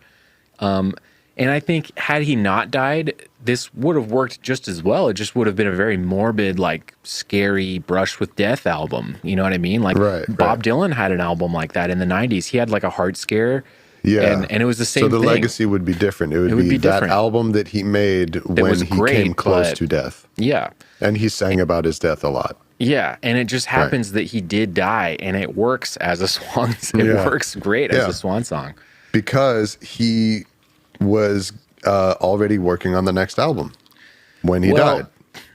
Speaker 2: And I think had he not died, this would have worked just as well. It just would have been a very morbid, like scary brush with death album. You know what I mean? Like Bob Dylan had an album like that in the 90s. He had like a heart scare.
Speaker 1: Yeah.
Speaker 2: And it was the same thing.
Speaker 1: So the legacy would be different. It would be that different. Album that he made when he came close to death.
Speaker 2: Yeah.
Speaker 1: And he sang about his death a lot.
Speaker 2: Yeah. And it just happens that he did die, and it works as a swan. It works great as a swan song.
Speaker 1: Because he was already working on the next album when he died.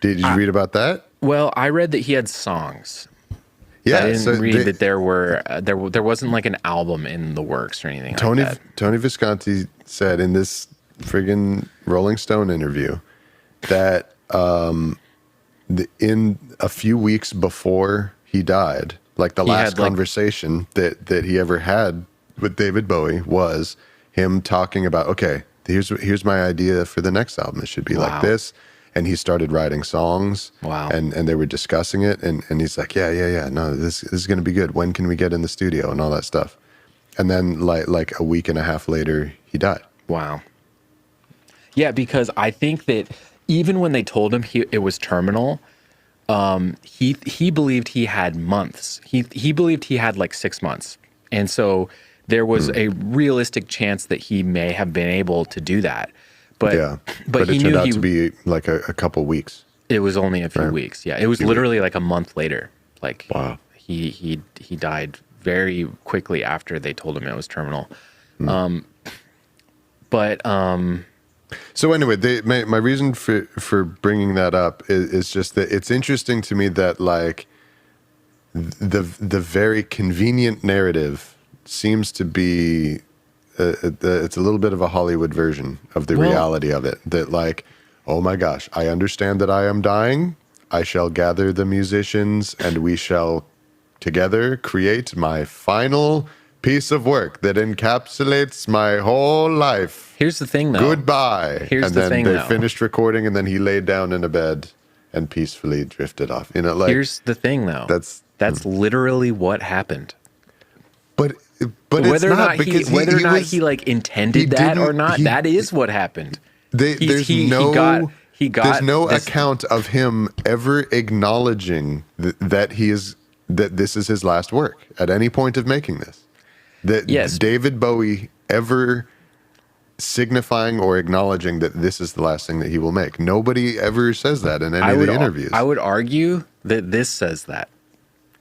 Speaker 1: Did you read about that?
Speaker 2: Well, I read that he had songs.
Speaker 1: Yeah,
Speaker 2: I didn't read that there were there wasn't like an album in the works or anything like that.
Speaker 1: Tony Visconti said in this friggin' Rolling Stone interview that in a few weeks before he died, like the last conversation that he ever had with David Bowie was him talking about, okay, here's my idea for the next album. It should be like this. And he started writing songs.
Speaker 2: Wow.
Speaker 1: And they were discussing it. And he's like, yeah. No, this is going to be good. When can we get in the studio and all that stuff? And then like a week and a half later, he died.
Speaker 2: Wow. Yeah, because I think that even when they told him it was terminal, he believed he had months. He believed he had like 6 months. And so there was a realistic chance that he may have been able to do that. But he
Speaker 1: it
Speaker 2: knew
Speaker 1: turned out to be like a couple weeks.
Speaker 2: It was only a few weeks. Yeah, it was literally like a month later. Like
Speaker 1: wow.
Speaker 2: He died very quickly after they told him it was terminal.
Speaker 1: So anyway, my reason for bringing that up is just that it's interesting to me that like the very convenient narrative seems to be it's a little bit of a Hollywood version of the reality of it. That like, oh my gosh, I understand that I am dying. I shall gather the musicians and we shall together create my final piece of work that encapsulates my whole life.
Speaker 2: Here's the thing, though.
Speaker 1: Goodbye. And then they finished recording, and then he laid down in a bed and peacefully drifted off. You know, like
Speaker 2: here's the thing, though. That's literally what happened.
Speaker 1: But
Speaker 2: whether or not he like intended that or not, that is what happened.
Speaker 1: There's no account of him ever acknowledging that this is his last work at any point of making this. That David Bowie ever signifying or acknowledging that this is the last thing that he will make. Nobody ever says that in any of the interviews.
Speaker 2: I would argue that this says that.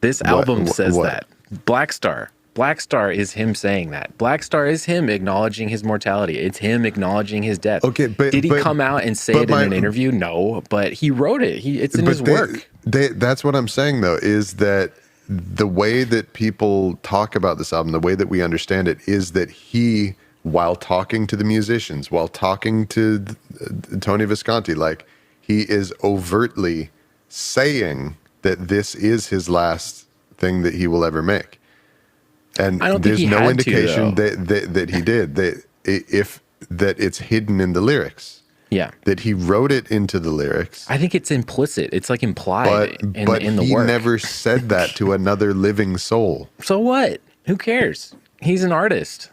Speaker 2: This album says that. Blackstar. Blackstar is him saying that. Blackstar is him acknowledging his mortality. It's him acknowledging his death.
Speaker 1: Okay, but
Speaker 2: did he come out and say it in an interview? No, but he wrote it. It's in his work.
Speaker 1: That's what I'm saying, though, is that the way that people talk about this album, the way that we understand it, is that he, while talking to the musicians, while talking to Tony Visconti, like, he is overtly saying that this is his last thing that he will ever make. And there's no indication that he did. That it's hidden in the lyrics.
Speaker 2: Yeah.
Speaker 1: That he wrote it into the lyrics.
Speaker 2: I think it's implicit. It's like implied in the work. But he
Speaker 1: never said that to another living soul.
Speaker 2: So what? Who cares? He's an artist.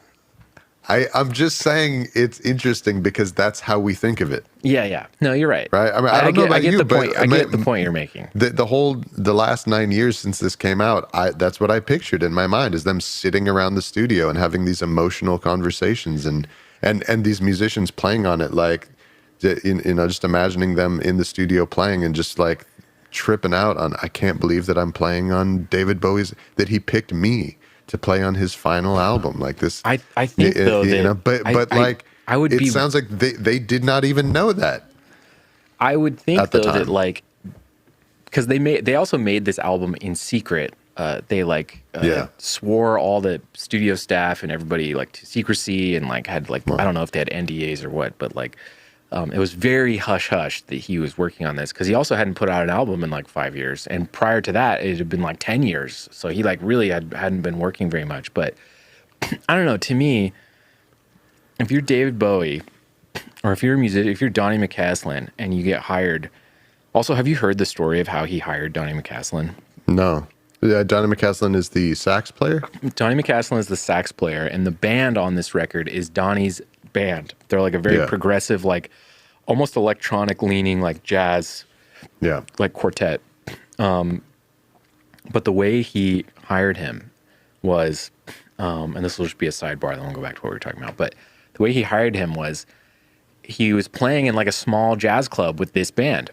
Speaker 1: I'm just saying it's interesting because that's how we think of it.
Speaker 2: Yeah. No, you're right.
Speaker 1: Right? I mean, I don't know about you,
Speaker 2: but I get the point you're making.
Speaker 1: The last 9 years since this came out, that's what I pictured in my mind, is them sitting around the studio and having these emotional conversations and these musicians playing on it, like, just imagining them in the studio playing and just like tripping out on, I can't believe that I'm playing on David Bowie's, that he picked me to play on his final album, like this.
Speaker 2: I think though, I would
Speaker 1: it sounds like they did not even know that.
Speaker 2: I would think though that, like, because they also made this album in secret. They swore all the studio staff and everybody like to secrecy and like had like, I don't know if they had NDAs or what, but like it was very hush hush that he was working on this, because he also hadn't put out an album in like 5 years, and prior to that it had been like 10 years. So he like really hadn't been working very much. But I don't know. To me, if you're David Bowie, or if you're a musician, if you're Donny McCaslin and you get hired. Also, have you heard the story of how he hired Donny McCaslin?
Speaker 1: No. Yeah, Donny McCaslin is the sax player?
Speaker 2: Donny McCaslin is the sax player, and the band on this record is Donny's band. They're like a very progressive, like almost electronic leaning, like jazz, like quartet. But the way he hired him was, and this will just be a sidebar, then we'll go back to what we were talking about, but the way he hired him was he was playing in like a small jazz club with this band.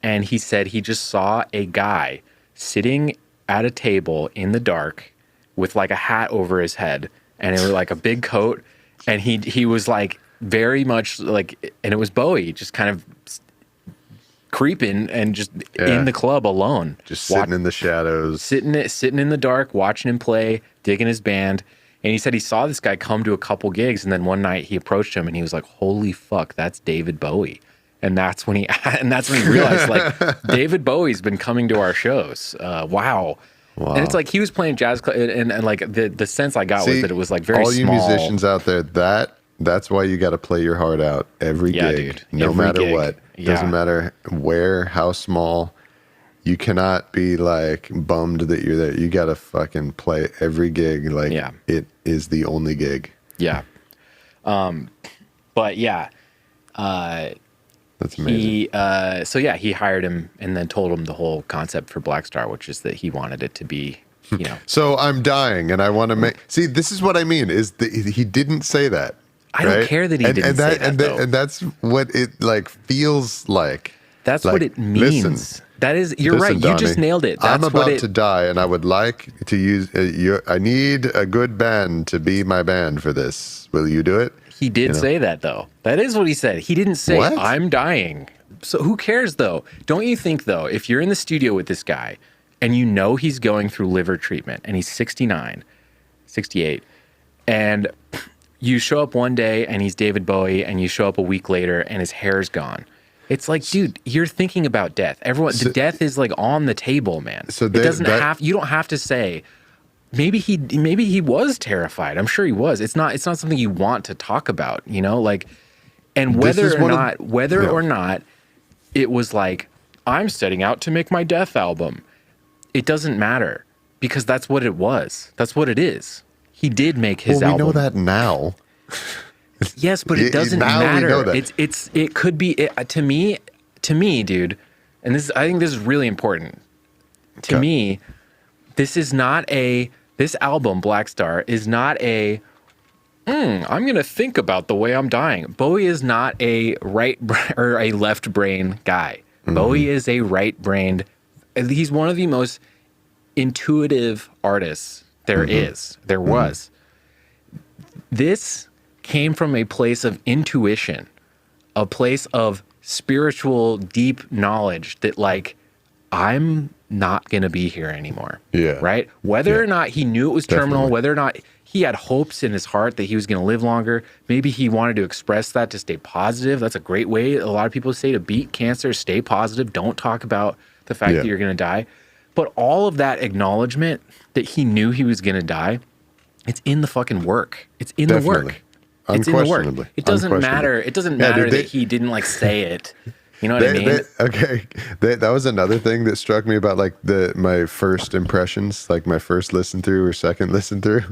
Speaker 2: And he said he just saw a guy sitting at a table in the dark with like a hat over his head, and it was like a big coat. And he was like very much like, and it was Bowie just kind of creeping and just in the club alone.
Speaker 1: Just sitting in the shadows.
Speaker 2: Sitting in the dark, watching him play, digging his band. And he said he saw this guy come to a couple gigs, and then one night he approached him and he was like, holy fuck, that's David Bowie. And that's when he realized, like, David Bowie's been coming to our shows. Wow. And it's like he was playing jazz, and like the sense I got was that it was like very small.
Speaker 1: All you musicians out there, that's why you got to play your heart out every gig,
Speaker 2: dude.
Speaker 1: No
Speaker 2: every
Speaker 1: matter
Speaker 2: gig.
Speaker 1: what. Doesn't matter where, how small. You cannot be like bummed that you're there. You got to fucking play every gig like it is the only gig.
Speaker 2: Yeah. But yeah.
Speaker 1: That's amazing.
Speaker 2: He hired him and then told him the whole concept for Blackstar, which is that he wanted it to be, you know.
Speaker 1: So I'm dying and I want to make. See, this is what I mean. Is he didn't say that?
Speaker 2: I don't care that he didn't say that.
Speaker 1: And that's what it like feels like.
Speaker 2: That's
Speaker 1: like,
Speaker 2: what it means.
Speaker 1: Listen,
Speaker 2: you're right.
Speaker 1: Donny,
Speaker 2: you just nailed it. That's
Speaker 1: I'm about to die, and I would like to use. I need a good band to be my band for this. Will you do it?
Speaker 2: He did say that, though. That is what he said. He didn't say,
Speaker 1: what?
Speaker 2: I'm dying. So who cares, though? Don't you think, though, if you're in the studio with this guy and you know he's going through liver treatment and he's 69, 68, and you show up one day and he's David Bowie, and you show up a week later and his hair's gone. It's like, dude, you're thinking about death. The death is like on the table, man. So you don't have to say, maybe he was terrified. I'm sure he was. It's not something you want to talk about, you know, like, and whether or not it was like, I'm setting out to make my death album, it doesn't matter, because that's what it was. That's what it is. He did make his album.
Speaker 1: We know that now.
Speaker 2: Yes, but it doesn't matter. We know that. It could be to me, dude. And I think this is really important. To me, this album, Blackstar, is not a I'm going to think about the way I'm dying. Bowie is not a right or a left brain guy. Bowie is a right brained. He's one of the most intuitive artists there was. This came from a place of intuition, a place of spiritual, deep knowledge that, like, I'm not going to be here anymore.
Speaker 1: Yeah.
Speaker 2: Right? Whether or not he knew it was terminal,
Speaker 1: Definitely.
Speaker 2: whether or not he had hopes in his heart that he was going to live longer, maybe he wanted to express that to stay positive. That's a great way. A lot of people say to beat cancer, stay positive. Don't talk about the fact that you're going to die. But all of that acknowledgement that he knew he was going to die, it's in the fucking work. It's in the work. It's in the work. It doesn't matter. It doesn't matter that he didn't like say it. You know what I mean?
Speaker 1: That was another thing that struck me about like my first impressions, like my first listen through or second listen through.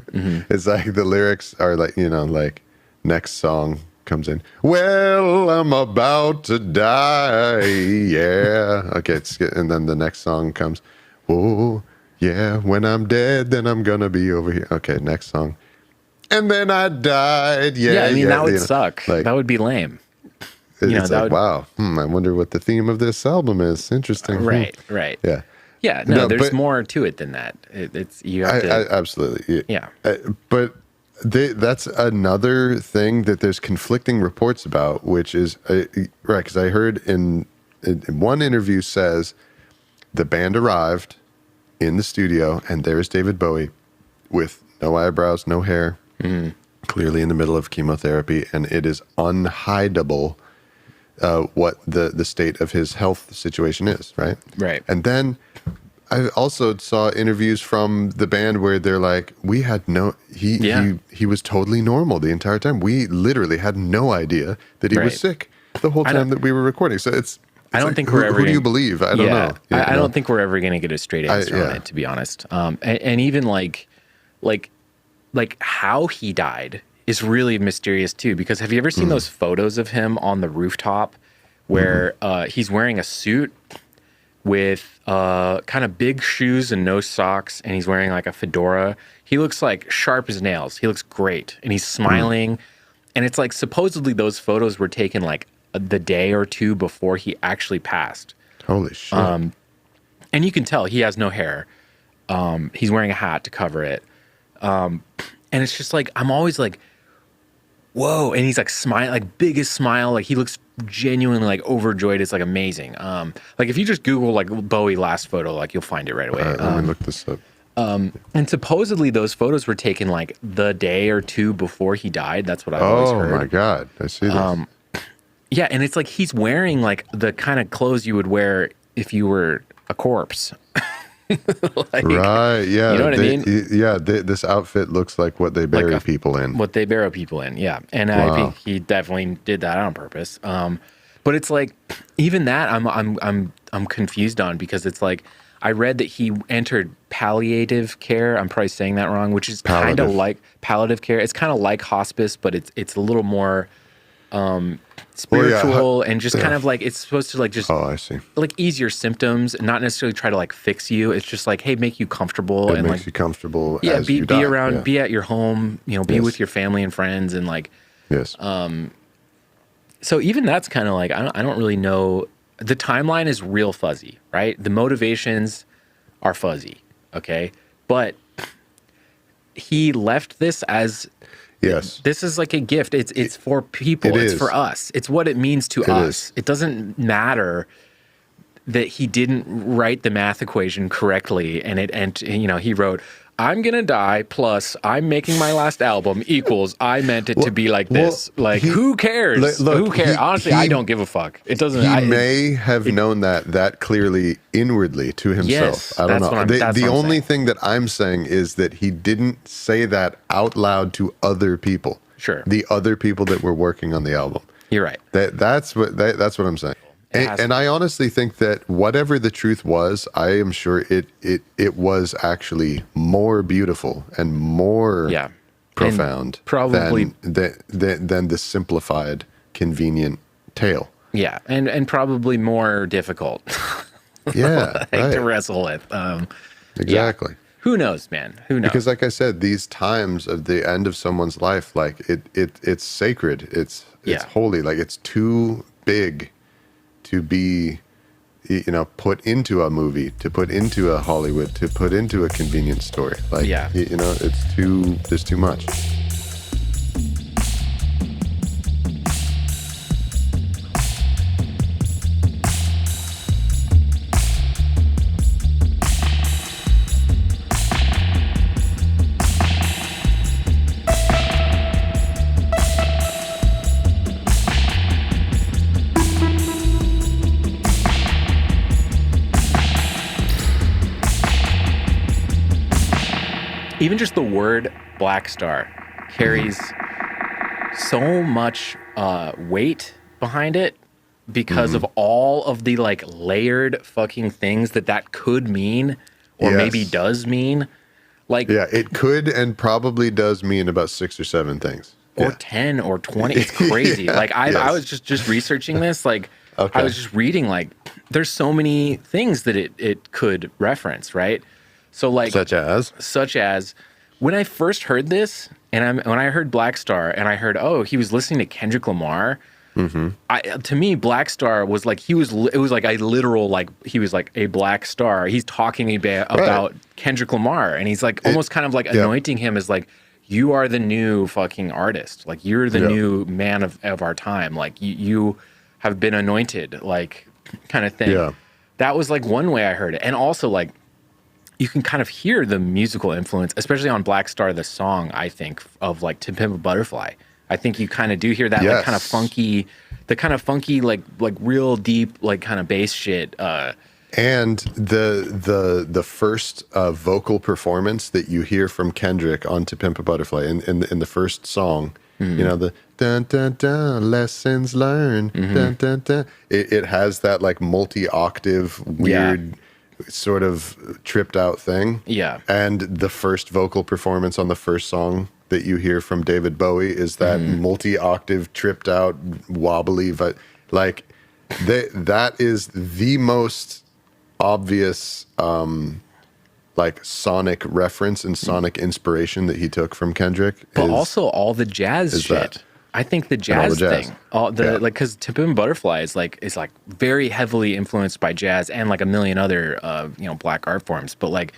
Speaker 1: It's like the lyrics are like, you know, like next song comes in. Well, I'm about to die. Yeah. Okay. And then the next song comes. Oh, yeah. When I'm dead, then I'm going to be over here. Okay. Next song. And then I died. Yeah.
Speaker 2: I mean, that would suck. Like, that would be lame.
Speaker 1: It's like, wow. I wonder what the theme of this album is. Interesting.
Speaker 2: Right. Yeah. Yeah. No, there's more to it than that. It's you have to.
Speaker 1: Absolutely.
Speaker 2: Yeah.
Speaker 1: But that's another thing that there's conflicting reports about, which is right, because I heard in one interview says the band arrived in the studio and there's David Bowie with no eyebrows, no hair, clearly in the middle of chemotherapy, and it is unhideable what the state of his health situation is, right?
Speaker 2: Right.
Speaker 1: And then I also saw interviews from the band where they're like, we had he was totally normal the entire time. We literally had no idea that he was sick the whole time that we were recording. So I don't think we're ever. Who do you believe? I don't know.
Speaker 2: I don't think we're ever going to get a straight answer on it, to be honest. And even like how he died is really mysterious too. Because have you ever seen those photos of him on the rooftop where he's wearing a suit with kind of big shoes and no socks, and he's wearing like a fedora? He looks like sharp as nails. He looks great, and he's smiling. And it's like supposedly those photos were taken like the day or two before he actually passed.
Speaker 1: Holy shit.
Speaker 2: And you can tell he has no hair. He's wearing a hat to cover it. And it's just like, I'm always like, whoa. And he's like smiling, like biggest smile. Like he looks genuinely like overjoyed. It's like amazing. Like if you just Google like Bowie last photo, like you'll find it right away.
Speaker 1: Let me look this up.
Speaker 2: And supposedly those photos were taken like the day or two before he died. That's what I've always heard.
Speaker 1: Oh my God. I see this.
Speaker 2: Yeah, and it's like he's wearing like the kind of clothes you would wear if you were a corpse. Like,
Speaker 1: right, yeah.
Speaker 2: You know what I mean?
Speaker 1: This outfit looks like what they bury people in.
Speaker 2: What they bury people in, yeah. And I think he definitely did that on purpose. But it's like even that I'm confused on, because it's like I read that he entered palliative care. I'm probably saying that wrong, which is kind of like palliative care. It's kind of like hospice, but it's a little more spiritual and just kind of like it's supposed to like just
Speaker 1: I see.
Speaker 2: Like ease your symptoms and not necessarily try to like fix you. It's just like, hey, make you comfortable.
Speaker 1: It
Speaker 2: and
Speaker 1: makes
Speaker 2: like
Speaker 1: you comfortable.
Speaker 2: Yeah,
Speaker 1: as you
Speaker 2: be
Speaker 1: die.
Speaker 2: around, be at your home, you know, be with your family and friends, and like so even that's kind of like I don't really know. The timeline is real fuzzy, right? The motivations are fuzzy, okay? But he left this as this is like a gift. It's for people. It's for us. It's what it means to us. It doesn't matter that he didn't write the math equation correctly, and you know, he wrote, I'm gonna die plus I'm making my last album equals I meant it to be like this. Like who cares? Who cares? Honestly, I don't give a fuck. It doesn't.
Speaker 1: He may have known that clearly inwardly to himself.
Speaker 2: Yes,
Speaker 1: I don't know. The only thing that I'm saying is that he didn't say that out loud to other people.
Speaker 2: Sure.
Speaker 1: The other people that were working on the album.
Speaker 2: You're right.
Speaker 1: That's what I'm saying. And I honestly think that whatever the truth was, I am sure it was actually more beautiful and more profound,
Speaker 2: and probably
Speaker 1: than the simplified, convenient tale.
Speaker 2: Yeah, and probably more difficult.
Speaker 1: Yeah,
Speaker 2: to wrestle with.
Speaker 1: Exactly.
Speaker 2: Who knows, man? Who knows?
Speaker 1: Because like I said, these times of the end of someone's life, like it's sacred. It's holy. Like it's too big to be, put into a movie, to put into a Hollywood, to put into a convenience store. Like, there's too much.
Speaker 2: Even just the word Blackstar carries so much weight behind it because of all of the like layered fucking things that could mean or maybe does mean. Like,
Speaker 1: yeah, it could and probably does mean about 6 or 7 things.
Speaker 2: Or 10 or 20. It's crazy. I was just researching this. Like, I was just reading, like, there's so many things that it could reference, right? So like such as when I first heard this and when I heard Blackstar and I heard, oh, he was listening to Kendrick Lamar. To me, Blackstar was like it was like a literal, like he was like a black star. He's talking about Kendrick Lamar, and he's like almost kind of like anointing him as like, you are the new fucking artist, like you're the new man of our time, like you have been anointed, like kind of thing. Yeah. That was like one way I heard it, and also like, you can kind of hear the musical influence, especially on Blackstar, the song, I think, of like To Pimp a Butterfly. I think you kind of do hear that like kind of funky, like real deep, like kind of bass shit.
Speaker 1: And the first vocal performance that you hear from Kendrick on To Pimp a Butterfly in the first song, the dun dun dun lessons learned, dun dun dun. It has that like multi-octave weird sort of tripped out thing. Yeah. And the first vocal performance on the first song that you hear from David Bowie is that multi-octave tripped out wobbly, but like that is the most obvious like sonic reference and sonic inspiration that he took from Kendrick.
Speaker 2: But also all the jazz shit. I think the jazz thing, like, because To Pimp a Butterfly is like very heavily influenced by jazz and like a million other black art forms, but like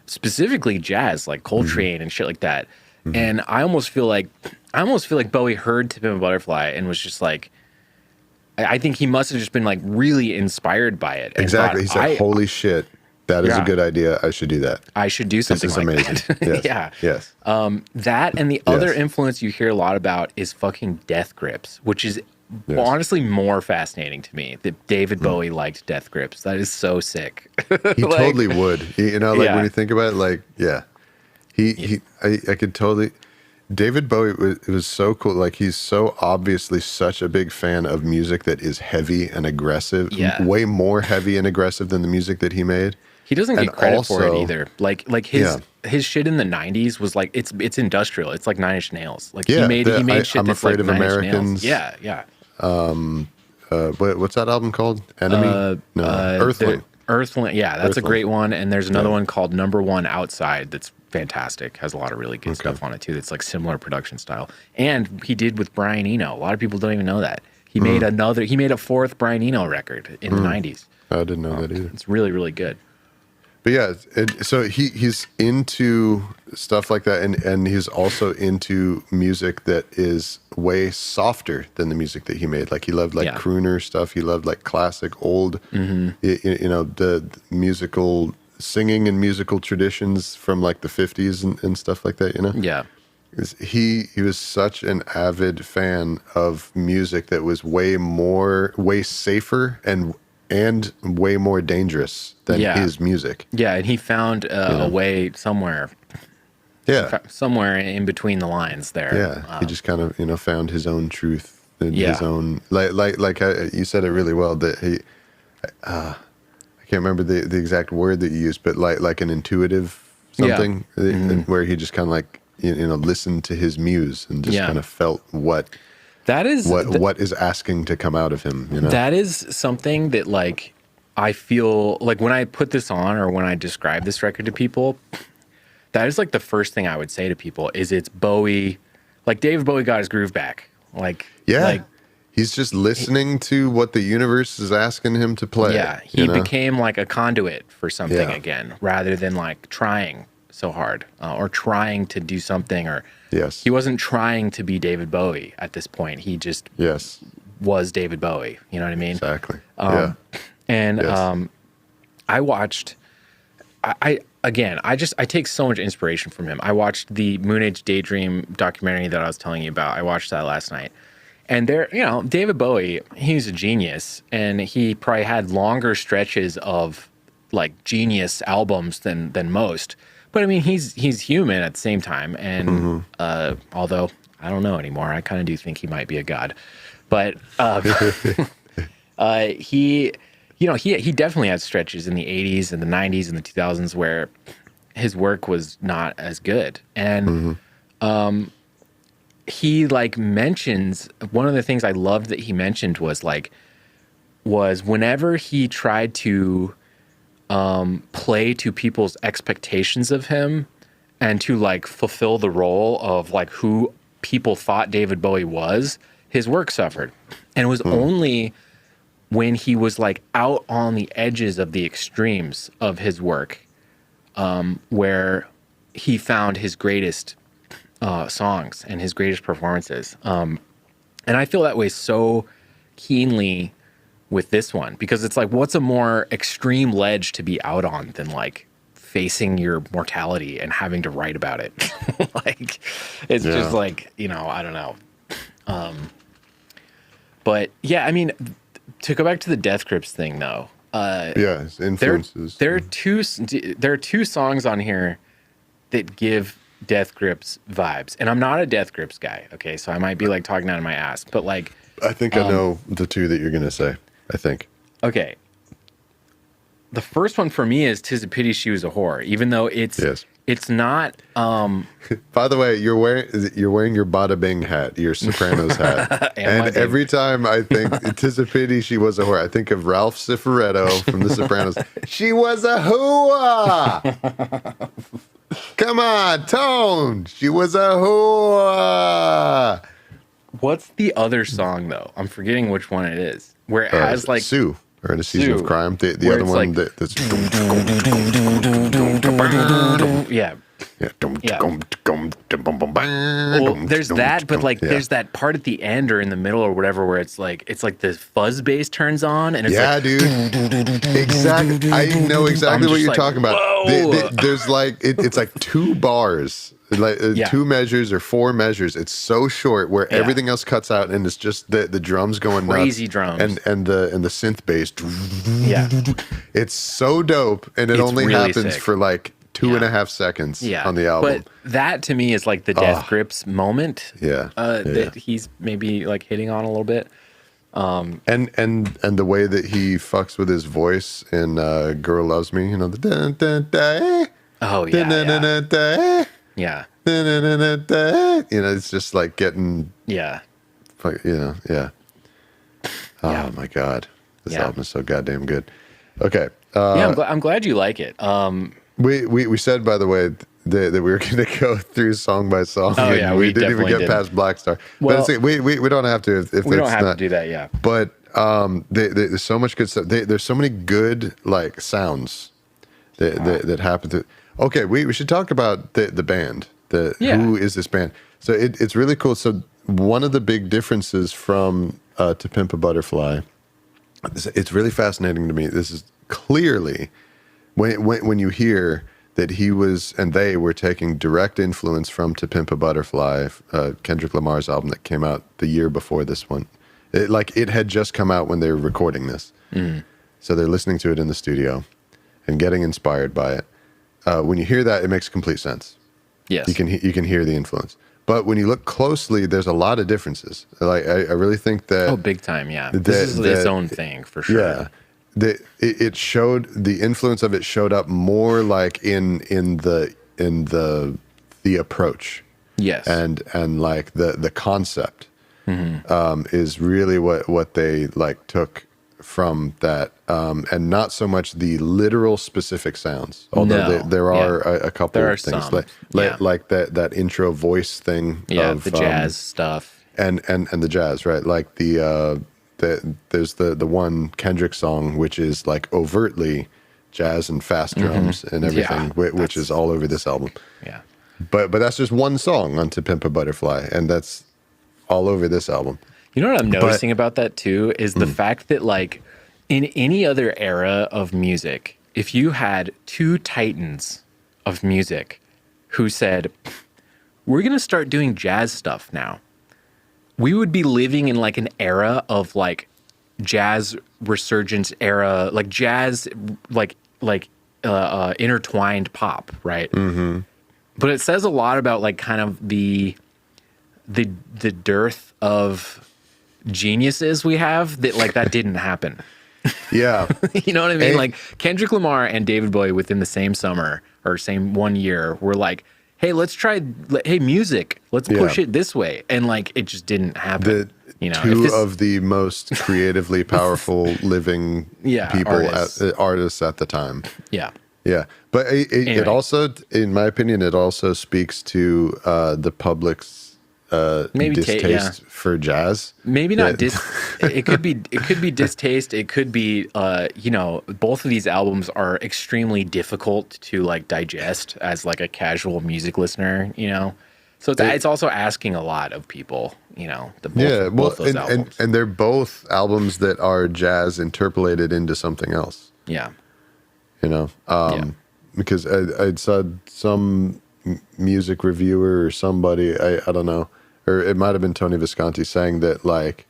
Speaker 2: specifically jazz, like Coltrane and shit like that. And I almost feel like Bowie heard To Pimp a Butterfly and was just like, I think he must have just been like really inspired by it.
Speaker 1: Exactly. He said, "Holy shit, that is a good idea. I should do that.
Speaker 2: I should do something like amazing. That."
Speaker 1: Yes. Yes.
Speaker 2: That and the other influence you hear a lot about is fucking death grips, which is honestly more fascinating to me. That David Bowie liked death grips. That is so sick.
Speaker 1: He totally would. When you think about it, like, I could totally. David Bowie was so cool. Like, he's so obviously such a big fan of music that is heavy and aggressive. Yeah. Way more heavy and aggressive than the music that he made.
Speaker 2: He doesn't get credit for it either. Like his shit in the 90s was like, it's industrial. It's like Nine Inch Nails. Like he made shit
Speaker 1: I'm
Speaker 2: that's
Speaker 1: Afraid
Speaker 2: like
Speaker 1: of Americans.
Speaker 2: Yeah, yeah.
Speaker 1: What's that album called? Enemy? No, Earthling.
Speaker 2: Earthling, yeah, that's a great one. And there's another one called Number One Outside that's fantastic. Has a lot of really good stuff on it too. That's like similar production style. And he did with Brian Eno. A lot of people don't even know that. He made a fourth Brian Eno record in the 90s.
Speaker 1: I didn't know that either.
Speaker 2: It's really, really good.
Speaker 1: But yeah, so he's into stuff like that, and he's also into music that is way softer than the music that he made. Like, he loved crooner stuff. He loved like classic old, the musical singing and musical traditions from like the 50s and stuff like that. Yeah. He was such an avid fan of music that was way safer and way more dangerous than his music. Yeah,
Speaker 2: and he found a way somewhere.
Speaker 1: Yeah.
Speaker 2: Somewhere in between the lines there.
Speaker 1: Yeah, he just kind of, found his own truth and his own, like you said it really well, that he, I can't remember the exact word that you used, but like an intuitive something, where he just kind of like, listened to his muse and just kind of felt what is asking to come out of him.
Speaker 2: That is something that, like, I feel like when I put this on or when I describe this record to people, that is like the first thing I would say to people is it's Bowie, like David Bowie got his groove back. Like,
Speaker 1: Yeah.
Speaker 2: like,
Speaker 1: He's just listening to what the universe is asking him to play.
Speaker 2: yeah, he became like a conduit for something
Speaker 1: Yeah.
Speaker 2: again, rather than like trying so hard or trying to do something. Or
Speaker 1: Yes.
Speaker 2: he wasn't trying to be David Bowie at this point. He just
Speaker 1: Yes.
Speaker 2: was David Bowie. You know what I mean?
Speaker 1: Exactly. Yeah.
Speaker 2: And
Speaker 1: Yes.
Speaker 2: I watched. I take so much inspiration from him. I watched the Moon Age Daydream documentary that I was telling you about. I watched that last night. And David Bowie, he's a genius, and he probably had longer stretches of like genius albums than most. But I mean, he's human at the same time. And although I don't know anymore, I kind of do think he might be a god. But he definitely had stretches in the 80s and the 90s and the 2000s where his work was not as good. And he like mentions, one of the things I loved that he mentioned was whenever he tried to play to people's expectations of him and to like fulfill the role of like who people thought David Bowie was, his work suffered. And it was only when he was like out on the edges of the extremes of his work where he found his greatest songs and his greatest performances. And I feel that way so keenly with this one, because it's like, what's a more extreme ledge to be out on than like facing your mortality and having to write about it? Like, it's just like, I don't know. But yeah, I mean, to go back to the Death Grips thing though,
Speaker 1: Influences.
Speaker 2: There are two songs on here that give Death Grips vibes, and I'm not a Death Grips guy. Okay, so I might be like talking out of my ass, but like,
Speaker 1: I think I know the two that you're gonna say. I think.
Speaker 2: Okay. The first one for me is "'Tis a Pity She Was a Whore," even though it's not.
Speaker 1: By the way, you're wearing your Bada Bing hat, your Sopranos hat, and every time I think "'Tis a Pity She Was a Whore," I think of Ralph Cifaretto from The Sopranos. She was a whore. Come on, Tone. She was a whore.
Speaker 2: What's the other song though? I'm forgetting which one it is. Where it has like
Speaker 1: Sue, or In a Season of Crime. The other one
Speaker 2: like,
Speaker 1: that's
Speaker 2: yeah.
Speaker 1: Yeah.
Speaker 2: Well, there's that, but like there's that part at the end or in the middle or whatever where it's like the fuzz bass turns on and it's like,
Speaker 1: dude. Exactly. I know exactly what you're talking about. There's like it's like 2 bars, like 2 measures or 4 measures. It's so short where everything else cuts out and it's just the drums going
Speaker 2: crazy
Speaker 1: nuts,
Speaker 2: drums
Speaker 1: and the synth bass.
Speaker 2: Yeah,
Speaker 1: it's so dope, and it only
Speaker 2: really
Speaker 1: happens
Speaker 2: sick.
Speaker 1: for like 2.5 seconds on the album.
Speaker 2: But that to me is like the Death Grips moment. That he's maybe like hitting on a little bit.
Speaker 1: And the way that he fucks with his voice in "Girl Loves Me," the dun, dun, dun, it's just like getting Oh my god, this album is so goddamn good. Okay,
Speaker 2: I'm glad you like it.
Speaker 1: We said, by the way, that we were going to go through song by song.
Speaker 2: Oh yeah,
Speaker 1: we didn't even get past Blackstar.
Speaker 2: Well,
Speaker 1: but we don't have to if
Speaker 2: we don't have
Speaker 1: not,
Speaker 2: to do that. Yeah,
Speaker 1: but there's so much good stuff. There's so many good like sounds that happen to. Okay, we should talk about the band. Who is this band? So it's really cool. So one of the big differences from To Pimp a Butterfly, it's really fascinating to me. This is clearly when you hear that he was and they were taking direct influence from To Pimp a Butterfly, Kendrick Lamar's album that came out the year before this one. It had just come out when they were recording this. So they're listening to it in the studio and getting inspired by it. When you hear that, it makes complete sense.
Speaker 2: Yes.
Speaker 1: You can hear the influence. But when you look closely, there's a lot of differences. Like I really think that...
Speaker 2: Oh, big time, yeah. This is its own thing, for sure.
Speaker 1: Yeah. It showed, the influence of it showed up more like in the approach.
Speaker 2: Yes.
Speaker 1: And like the concept is really what they like took from that, and not so much the literal specific sounds. Although there are a couple
Speaker 2: there are
Speaker 1: of things
Speaker 2: some.
Speaker 1: like that intro voice thing.
Speaker 2: Yeah,
Speaker 1: of,
Speaker 2: the jazz stuff.
Speaker 1: and the jazz, right? Like there's the one Kendrick song which is like overtly jazz and fast drums and everything, which is all over this album.
Speaker 2: Yeah.
Speaker 1: But that's just one song on To Pimp a Butterfly, and that's all over this album.
Speaker 2: You know what I'm noticing about that too is the fact that like in any other era of music, if you had two titans of music who said, we're going to start doing jazz stuff now, we would be living in like an era of like jazz resurgence era, like jazz, like intertwined pop, right? Mm-hmm. But it says a lot about like kind of the dearth of geniuses we have that like that didn't happen.
Speaker 1: Yeah.
Speaker 2: You know what I mean? Like Kendrick Lamar and David Bowie within the same summer or same 1 year were like, hey, let's try, hey, music, let's push it this way. And like, it just didn't happen.
Speaker 1: Two of the most creatively powerful living people, artists at the time.
Speaker 2: Yeah.
Speaker 1: Yeah. But it also, in my opinion, it also speaks to the public's distaste for jazz.
Speaker 2: Maybe not it could be distaste. It could be both of these albums are extremely difficult to like digest as like a casual music listener, So it's also asking a lot of people, both those albums.
Speaker 1: And they're both albums that are jazz interpolated into something else.
Speaker 2: Yeah.
Speaker 1: Because I saw some music reviewer or somebody, I don't know, or it might have been Tony Visconti saying that like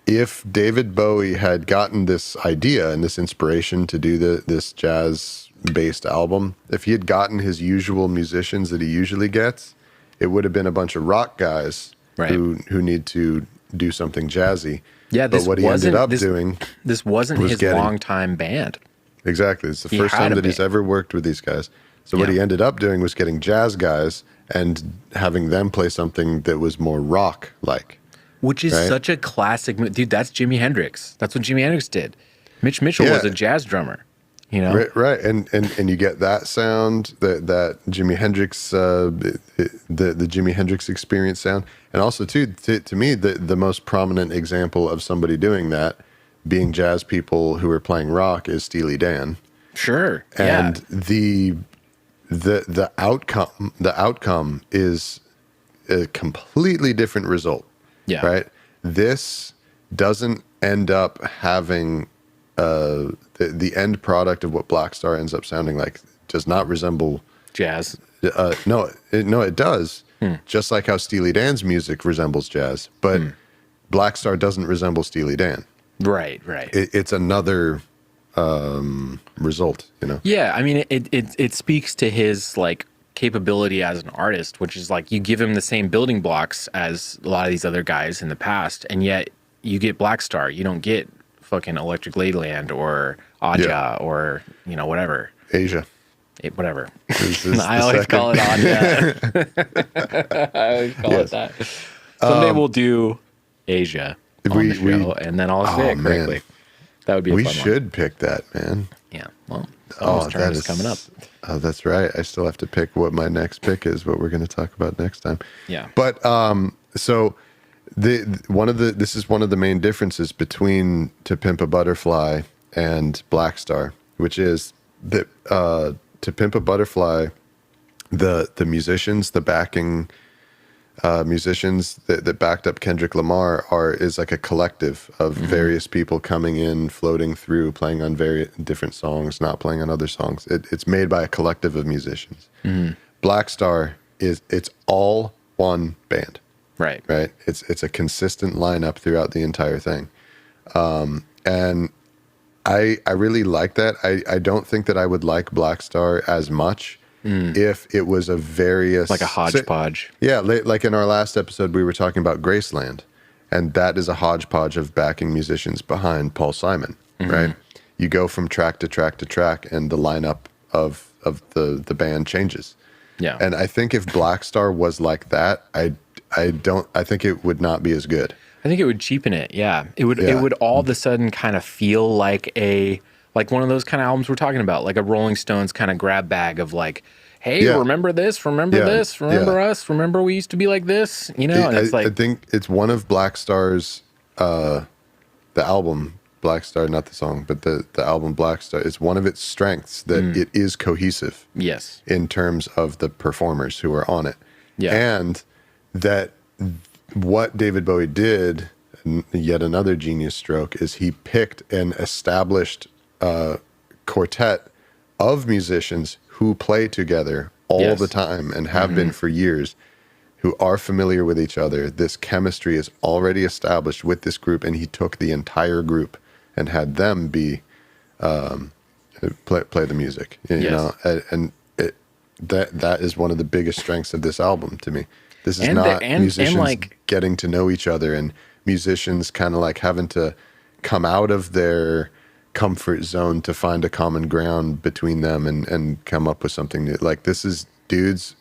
Speaker 1: if David Bowie had gotten this idea and this inspiration to do this jazz based album, if he had gotten his usual musicians that he usually gets, it would have been a bunch of rock guys who need to do something jazzy.
Speaker 2: Yeah,
Speaker 1: but what he ended up doing,
Speaker 2: this wasn't his longtime band.
Speaker 1: Exactly, it's the first time that he's ever worked with these guys. So what he ended up doing was getting jazz guys and having them play something that was more rock-like.
Speaker 2: Which is such a classic... Dude, that's Jimi Hendrix. That's what Jimi Hendrix did. Mitch Mitchell was a jazz drummer,
Speaker 1: Right. And you get that sound, that Jimi Hendrix, the Jimi Hendrix experience sound. And also, too, to me, the most prominent example of somebody doing that, being jazz people who are playing rock, is Steely Dan.
Speaker 2: Sure.
Speaker 1: And the outcome is a completely different result.
Speaker 2: Yeah.
Speaker 1: Right. This doesn't end up having the end product of what Blackstar ends up sounding like does not resemble
Speaker 2: jazz.
Speaker 1: No, it does. Just like how Steely Dan's music resembles jazz, but Blackstar doesn't resemble Steely Dan.
Speaker 2: Right.
Speaker 1: It's another result,
Speaker 2: Yeah, I mean, it speaks to his like capability as an artist, which is like you give him the same building blocks as a lot of these other guys in the past, and yet you get Blackstar. You don't get fucking Electric Ladyland or Aja or whatever.
Speaker 1: Asia.
Speaker 2: Whatever. I always call it Aja. I always call it that. Someday we'll do Asia on the show, and then I'll say it correctly. That would be a fun one.
Speaker 1: We should pick that, man.
Speaker 2: Yeah. Well, someone's turn is coming up.
Speaker 1: Oh, that's right. I still have to pick what my next pick is, what we're going to talk about next time.
Speaker 2: Yeah.
Speaker 1: But so this is one of the main differences between To Pimp a Butterfly and Blackstar, which is that To Pimp a Butterfly, the musicians, the backing musicians that backed up Kendrick Lamar is like a collective of various people coming in, floating through, playing on very different songs, not playing on other songs. It's made by a collective of musicians. Blackstar it's all one band.
Speaker 2: Right.
Speaker 1: It's a consistent lineup throughout the entire thing. And I really like that. I don't think that I would like Blackstar as much if it was a various...
Speaker 2: Like a hodgepodge.
Speaker 1: Like in our last episode, we were talking about Graceland, and that is a hodgepodge of backing musicians behind Paul Simon, right? You go from track to track to track, and the lineup of the band changes.
Speaker 2: Yeah.
Speaker 1: And I think if Blackstar was like that, I think it would not be as good.
Speaker 2: I think it would cheapen it. Yeah. It would all of a sudden kind of feel like one of those kind of albums we're talking about, like a Rolling Stones kind of grab bag of like, hey,
Speaker 1: Yeah.
Speaker 2: remember this, remember this, remember us, remember we used to be like this, you know? And it's like,
Speaker 1: I think it's one of Blackstar's, the album Blackstar, not the song, but the album Blackstar is one of its strengths that it is cohesive.
Speaker 2: yes.
Speaker 1: In terms of the performers who are on it.
Speaker 2: Yeah.
Speaker 1: And that what David Bowie did, yet another genius stroke, is he picked an established quartet of musicians who play together all the time and have been for years, who are familiar with each other. This chemistry is already established with this group, and he took the entire group and had them be play the music, you know, and that is one of the biggest strengths of this album to me. This is not musicians like getting to know each other and musicians kind of like having to come out of their comfort zone to find a common ground between them and come up with something new. Like, this is dudes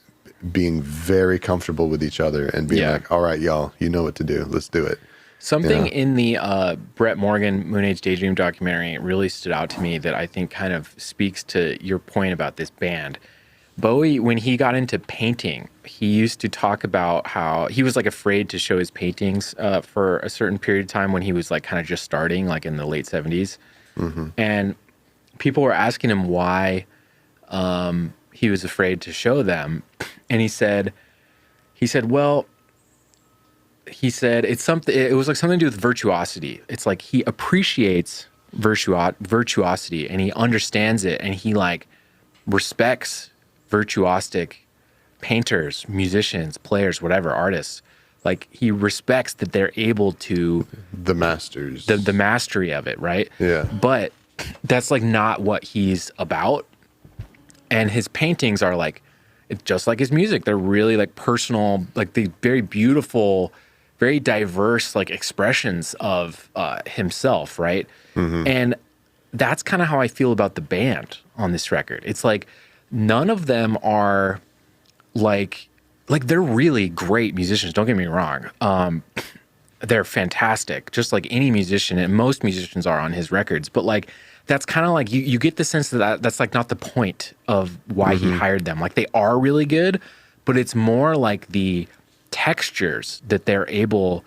Speaker 1: being very comfortable with each other and being like, all right, y'all, you know what to do. Let's do it.
Speaker 2: Something in the Brett Morgan Moon Age Daydream documentary really stood out to me that I think kind of speaks to your point about this band. Bowie, when he got into painting, he used to talk about how he was like afraid to show his paintings for a certain period of time when he was like kind of just starting, like in the late 70s. And people were asking him why he was afraid to show them. And he said, well, it's something, it was like something to do with virtuosity. It's like he appreciates virtuosity and he understands it and he like respects virtuosic painters, musicians, players, whatever, artists. Like he respects that they're able to
Speaker 1: the masters,
Speaker 2: the mastery of it, right?
Speaker 1: Yeah.
Speaker 2: But that's like not what he's about. And his paintings are like, it's just like his music. They're really like personal, like the very beautiful, very diverse like expressions of himself, right? And that's kind of how I feel about the band on this record. It's like none of them are like they're really great musicians. Don't get me wrong. They're fantastic, just like any musician, and most musicians are on his records. But like that's kind of like you get the sense that that's like not the point of why he hired them. Like they are really good, but it's more like the textures that they're able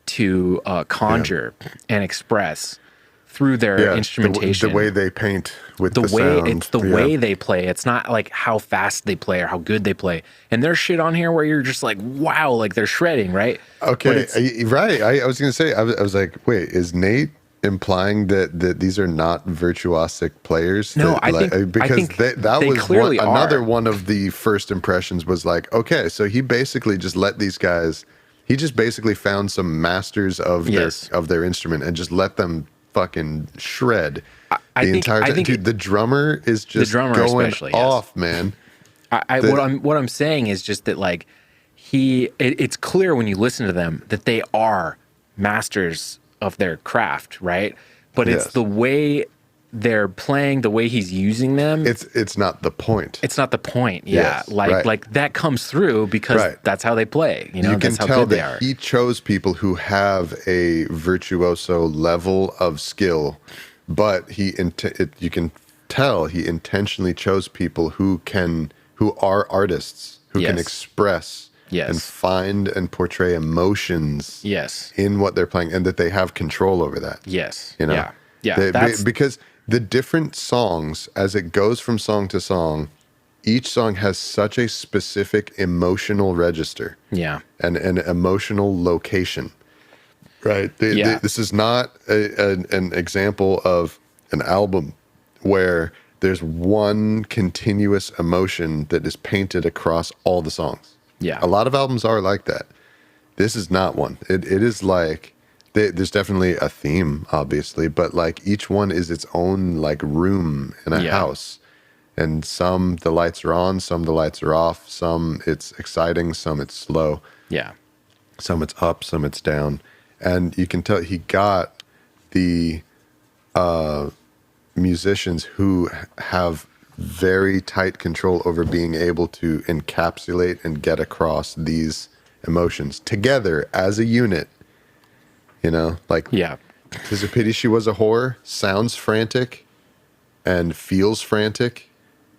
Speaker 2: to conjure and express through their instrumentation.
Speaker 1: The way they paint with the
Speaker 2: way
Speaker 1: sound.
Speaker 2: It's the way they play. It's not like how fast they play or how good they play. And there's shit on here where you're just like, wow, like they're shredding, right?
Speaker 1: Okay, right. I was going to say, I was like, wait, is Nate implying that these are not virtuosic players?
Speaker 2: No, I think
Speaker 1: that
Speaker 2: they
Speaker 1: was
Speaker 2: clearly
Speaker 1: another
Speaker 2: are.
Speaker 1: one of the first impressions was like, okay, so he basically just let these guys. He just basically found some masters of their instrument and just let them fucking shred the entire time. Dude, the drummer is just going off, man.
Speaker 2: What I'm saying is just that like it's clear when you listen to them that they are masters of their craft, right? But it's the way they're playing, the way he's using them.
Speaker 1: It's not the point.
Speaker 2: It's not the point. Yeah.
Speaker 1: Yes,
Speaker 2: like that comes through because that's how they play. You know,
Speaker 1: you can
Speaker 2: that's how
Speaker 1: tell
Speaker 2: good they
Speaker 1: that
Speaker 2: are.
Speaker 1: he chose people who have a virtuoso level of skill, but you can tell he intentionally chose people who are artists, who can express and find and portray emotions in what they're playing, and that they have control over that.
Speaker 2: Yes.
Speaker 1: You know?
Speaker 2: Yeah.
Speaker 1: Because the different songs, as it goes from song to song, each song has such a specific emotional register.
Speaker 2: Yeah.
Speaker 1: And an emotional location. Right? This is not an example of an album where there's one continuous emotion that is painted across all the songs.
Speaker 2: Yeah.
Speaker 1: A lot of albums are like that. This is not one. It is like, there's definitely a theme, obviously, but like each one is its own like room in a house. And some the lights are on, some the lights are off, some it's exciting, some it's slow.
Speaker 2: Yeah.
Speaker 1: Some it's up, some it's down. And you can tell he got the musicians who have very tight control over being able to encapsulate and get across these emotions together as a unit You know, like,
Speaker 2: Yeah.
Speaker 1: 'Tis a Pity She Was a Whore sounds frantic and feels frantic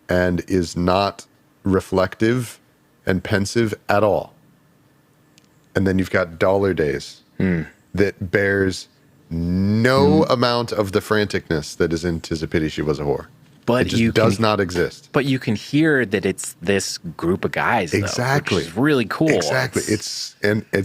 Speaker 1: and is not reflective and pensive at all. And then you've got Dollar Days that bears no amount of the franticness that is in 'Tis a Pity She Was a Whore.
Speaker 2: But
Speaker 1: it just does not exist.
Speaker 2: But you can hear that it's this group of guys, though,
Speaker 1: Exactly.
Speaker 2: which is really cool.
Speaker 1: Exactly. It's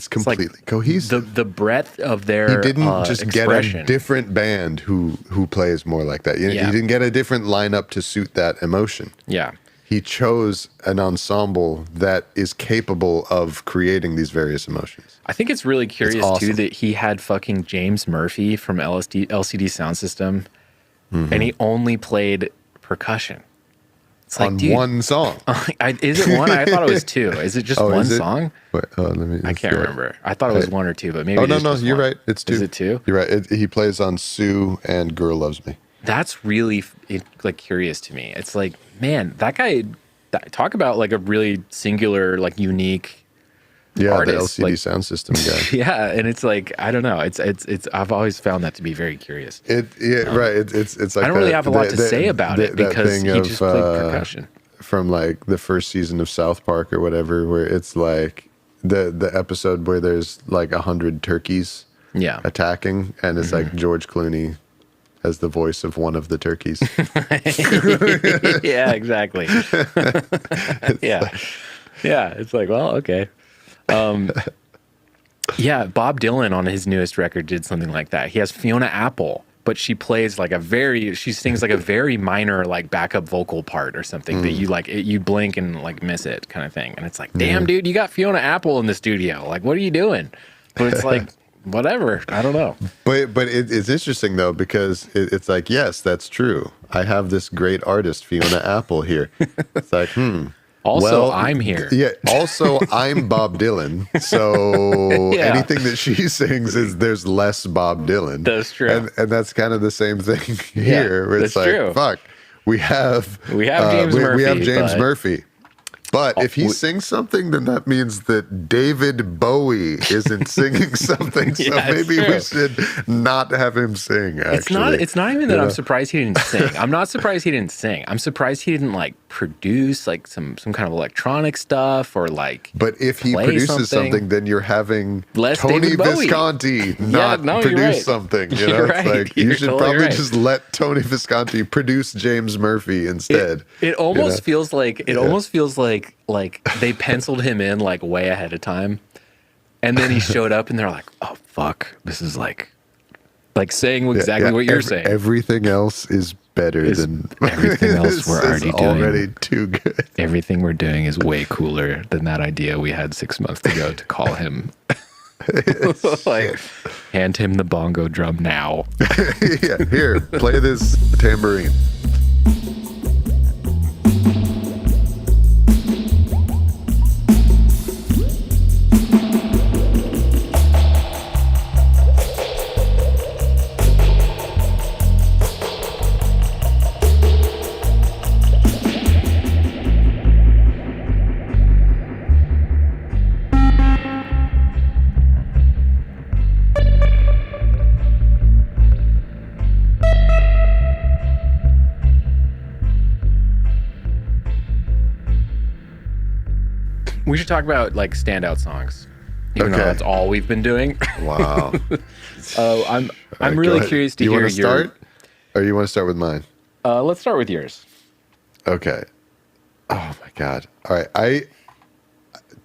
Speaker 1: completely
Speaker 2: like
Speaker 1: cohesive.
Speaker 2: The breadth of their
Speaker 1: He didn't just
Speaker 2: expression.
Speaker 1: get a different band who plays more like that. He didn't get a different lineup to suit that emotion.
Speaker 2: Yeah.
Speaker 1: He chose an ensemble that is capable of creating these various emotions.
Speaker 2: I think it's really curious,
Speaker 1: awesome.
Speaker 2: too, that he had fucking James Murphy from LCD Sound System, and he only played percussion. It's like,
Speaker 1: On
Speaker 2: dude,
Speaker 1: one song.
Speaker 2: is it one? I thought it was two. Is it just one
Speaker 1: is it?
Speaker 2: song?
Speaker 1: Wait,
Speaker 2: I can't remember. I thought it was one or two, but maybe
Speaker 1: Oh,
Speaker 2: it
Speaker 1: no,
Speaker 2: is
Speaker 1: no,
Speaker 2: just
Speaker 1: you're
Speaker 2: one.
Speaker 1: right. It's two.
Speaker 2: Is it two?
Speaker 1: You're right. He plays on Sue and Girl Loves Me.
Speaker 2: That's really like curious to me. It's like, man, that guy, talk about like a really singular, like unique artist.
Speaker 1: The LCD
Speaker 2: like,
Speaker 1: Sound System guy.
Speaker 2: Yeah, and it's like, I don't know. It's I've always found that to be very curious.
Speaker 1: Right. It's like
Speaker 2: I don't really have a lot to say about it because he just played percussion.
Speaker 1: From like the first season of South Park or whatever, where it's like the episode where there's like 100 turkeys attacking, and it's like George Clooney as the voice of one of the turkeys.
Speaker 2: Yeah, exactly. Yeah, it's like, well, okay. Yeah, Bob Dylan on his newest record did something like that. He has Fiona Apple, but she plays like she sings like a very minor like backup vocal part or something that you like you blink and like miss it kind of thing. And it's like, damn, dude, you got Fiona Apple in the studio. Like, what are you doing? But it's like, whatever. I don't know.
Speaker 1: But it's interesting though, because it's like, yes, that's true. I have this great artist, Fiona Apple, here. It's like,
Speaker 2: Also, I'm here.
Speaker 1: Yeah. Also, I'm Bob Dylan. So anything that she sings there's less Bob Dylan.
Speaker 2: That's true.
Speaker 1: And that's kind of the same thing here. Where it's like,
Speaker 2: true.
Speaker 1: fuck, we have
Speaker 2: James Murphy.
Speaker 1: We have James
Speaker 2: but...
Speaker 1: Murphy. But if he sings something, then that means that David Bowie isn't singing something. So maybe we should not have him sing, actually.
Speaker 2: It's not even that I'm surprised he didn't sing. I'm not surprised he didn't sing. I'm surprised he didn't like produce like some kind of electronic stuff or like.
Speaker 1: But if he produces something, then you're having Tony Visconti not produce something. You know, it's like you should probably just let Tony Visconti produce James Murphy instead.
Speaker 2: It almost feels like like they penciled him in like way ahead of time, and then he showed up and they're like, oh fuck, this is like saying exactly what you're saying.
Speaker 1: Everything else is better than
Speaker 2: everything else we're already doing.
Speaker 1: Already too good.
Speaker 2: Everything we're doing is way cooler than that idea we had 6 months ago to call him. Like, hand him the bongo drum now.
Speaker 1: Yeah, here, play this tambourine.
Speaker 2: We should talk about like standout songs, even though that's all we've been doing.
Speaker 1: Wow.
Speaker 2: I'm really curious to hear
Speaker 1: your. You want to start, or you want to start with mine?
Speaker 2: Let's start with yours.
Speaker 1: Okay. Oh my God. All right.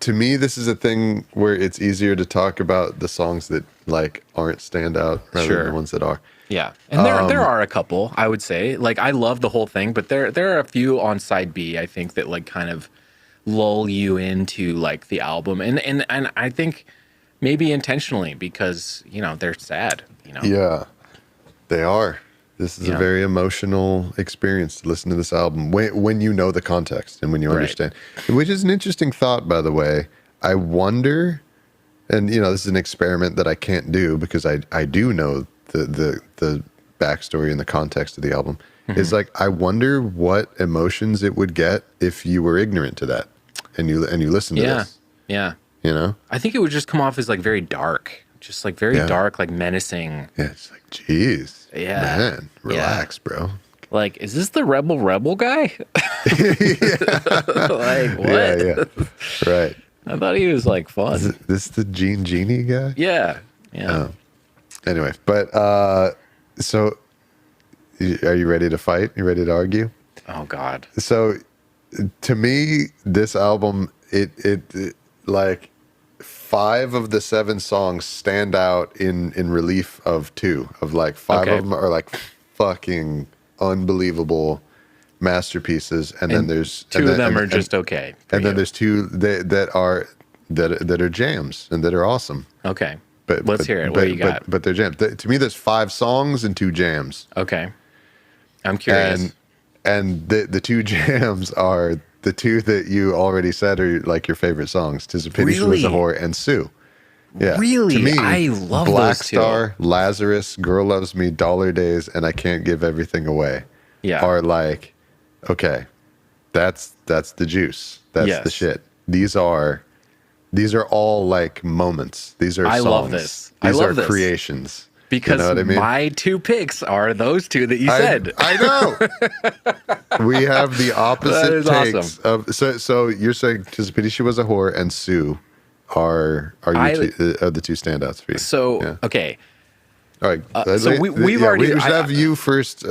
Speaker 1: To me, this is a thing where it's easier to talk about the songs that like aren't standout rather than the ones that are.
Speaker 2: Yeah, and there are a couple, I would say. Like, I love the whole thing, but there are a few on side B, I think, that like kind of lull you into like the album, and I think maybe intentionally, because they're sad.
Speaker 1: Yeah, they are. This is a very emotional experience to listen to this album when you know the context and when you understand, which is an interesting thought, by the way. I wonder, and this is an experiment that I can't do because I do know the backstory and the context of the album. Is like, I wonder what emotions it would get if you were ignorant to that and you listen to this.
Speaker 2: Yeah.
Speaker 1: I
Speaker 2: think it would just come off as like very dark. just like very dark, like menacing.
Speaker 1: Yeah, it's like, geez,
Speaker 2: Yeah.
Speaker 1: man, relax, bro.
Speaker 2: Like, is this the rebel guy? Like, what?
Speaker 1: Yeah, right.
Speaker 2: I thought he was like fun.
Speaker 1: Is this the Genie guy?
Speaker 2: Yeah.
Speaker 1: Anyway, but so are you ready to fight? You ready to argue?
Speaker 2: Oh God.
Speaker 1: So to me, this album, it like 5 of the 7 songs stand out in relief of 2. Of like 5 of them are like fucking unbelievable masterpieces, and then there's
Speaker 2: 2 of them are just okay.
Speaker 1: And then there's 2 that are jams and that are awesome.
Speaker 2: Okay. But let's hear it. What do you got?
Speaker 1: But they're jams. To me, there's 5 songs and 2 jams.
Speaker 2: Okay. I'm curious.
Speaker 1: And the 2 jams are the 2 that you already said are like your favorite songs. 'Tis a Pity She Was a Whore and Sue. Yeah.
Speaker 2: Really?
Speaker 1: To me,
Speaker 2: I love
Speaker 1: Blackstar,
Speaker 2: those 2.
Speaker 1: Lazarus, Girl Loves Me, Dollar Days, and I Can't Give Everything Away.
Speaker 2: Yeah.
Speaker 1: Are like, okay, that's the juice. That's the shit. These are all like moments. These are songs.
Speaker 2: I love this.
Speaker 1: These are creations.
Speaker 2: Because
Speaker 1: you know what I mean?
Speaker 2: my 2 picks are those 2 that you said.
Speaker 1: I know. We have the opposite takes.
Speaker 2: Awesome.
Speaker 1: So you're saying "'Tis a Pity She Was a Whore" and "Sue" are the 2 standouts for you.
Speaker 2: So okay.
Speaker 1: All right.
Speaker 2: So we've already.
Speaker 1: We should have you first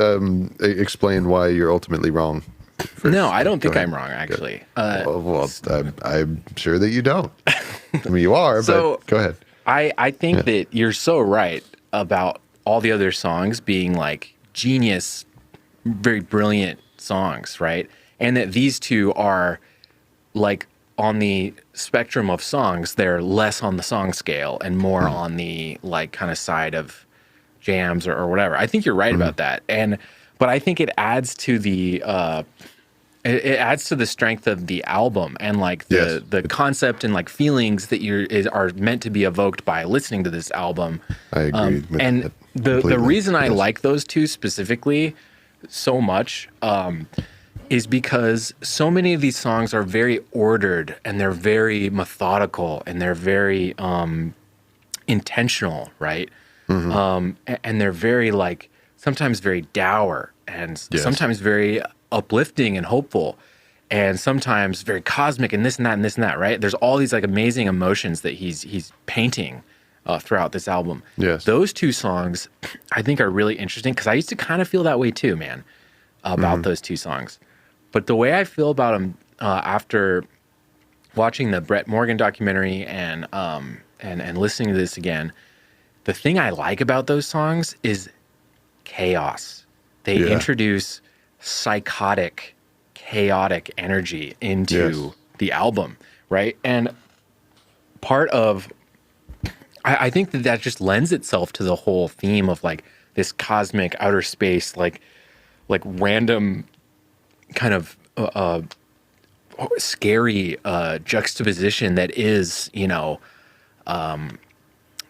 Speaker 1: explain why you're ultimately wrong. First.
Speaker 2: No, I don't think I'm wrong, actually.
Speaker 1: I'm sure that you don't. I mean, you are, but go ahead.
Speaker 2: I think that you're so right about all the other songs being like genius, very brilliant songs, right? And that these 2 are like on the spectrum of songs, they're less on the song scale and more on the like kind of side of jams or whatever. I think you're right about that. But I think it adds to the it adds to the strength of the album and like the concept and like feelings that are meant to be evoked by listening to this album.
Speaker 1: I agree.
Speaker 2: And the reason I like those 2 specifically so much is because so many of these songs are very ordered and they're very methodical and they're very intentional, right? And they're very like sometimes very dour and sometimes very uplifting and hopeful and sometimes very cosmic and this and that and this and that, right? There's all these like amazing emotions that he's painting throughout this album.
Speaker 1: Yes.
Speaker 2: Those 2 songs I think are really interesting because I used to kind of feel that way too, man, about those 2 songs. But the way I feel about them after watching the Brett Morgan documentary and listening to this again, the thing I like about those songs is chaos. They introduce psychotic, chaotic energy into the album, right? And part of, I think that just lends itself to the whole theme of like this cosmic outer space, like random kind of scary juxtaposition that is,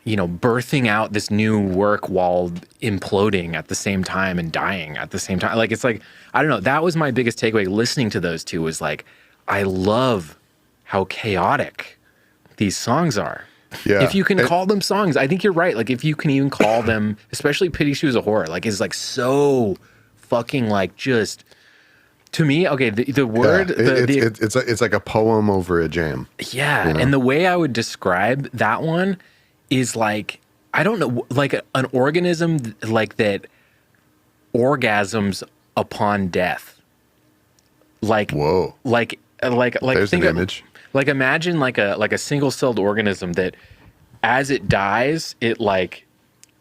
Speaker 2: birthing out this new work while imploding at the same time and dying at the same time. Like, it's like, I don't know. That was my biggest takeaway listening to those 2 was like, I love how chaotic these songs are. Yeah. If you can call them songs, I think you're right. Like, if you can even call them, especially Pity She Was a Whore, like, is like so fucking like just, to me, okay, the word...
Speaker 1: It's like a poem over a jam.
Speaker 2: Yeah, and the way I would describe that one is like, I don't know, like an organism like that orgasms upon death. Like,
Speaker 1: whoa.
Speaker 2: Like
Speaker 1: there's an image.
Speaker 2: Like imagine like a single-celled organism that as it dies, it like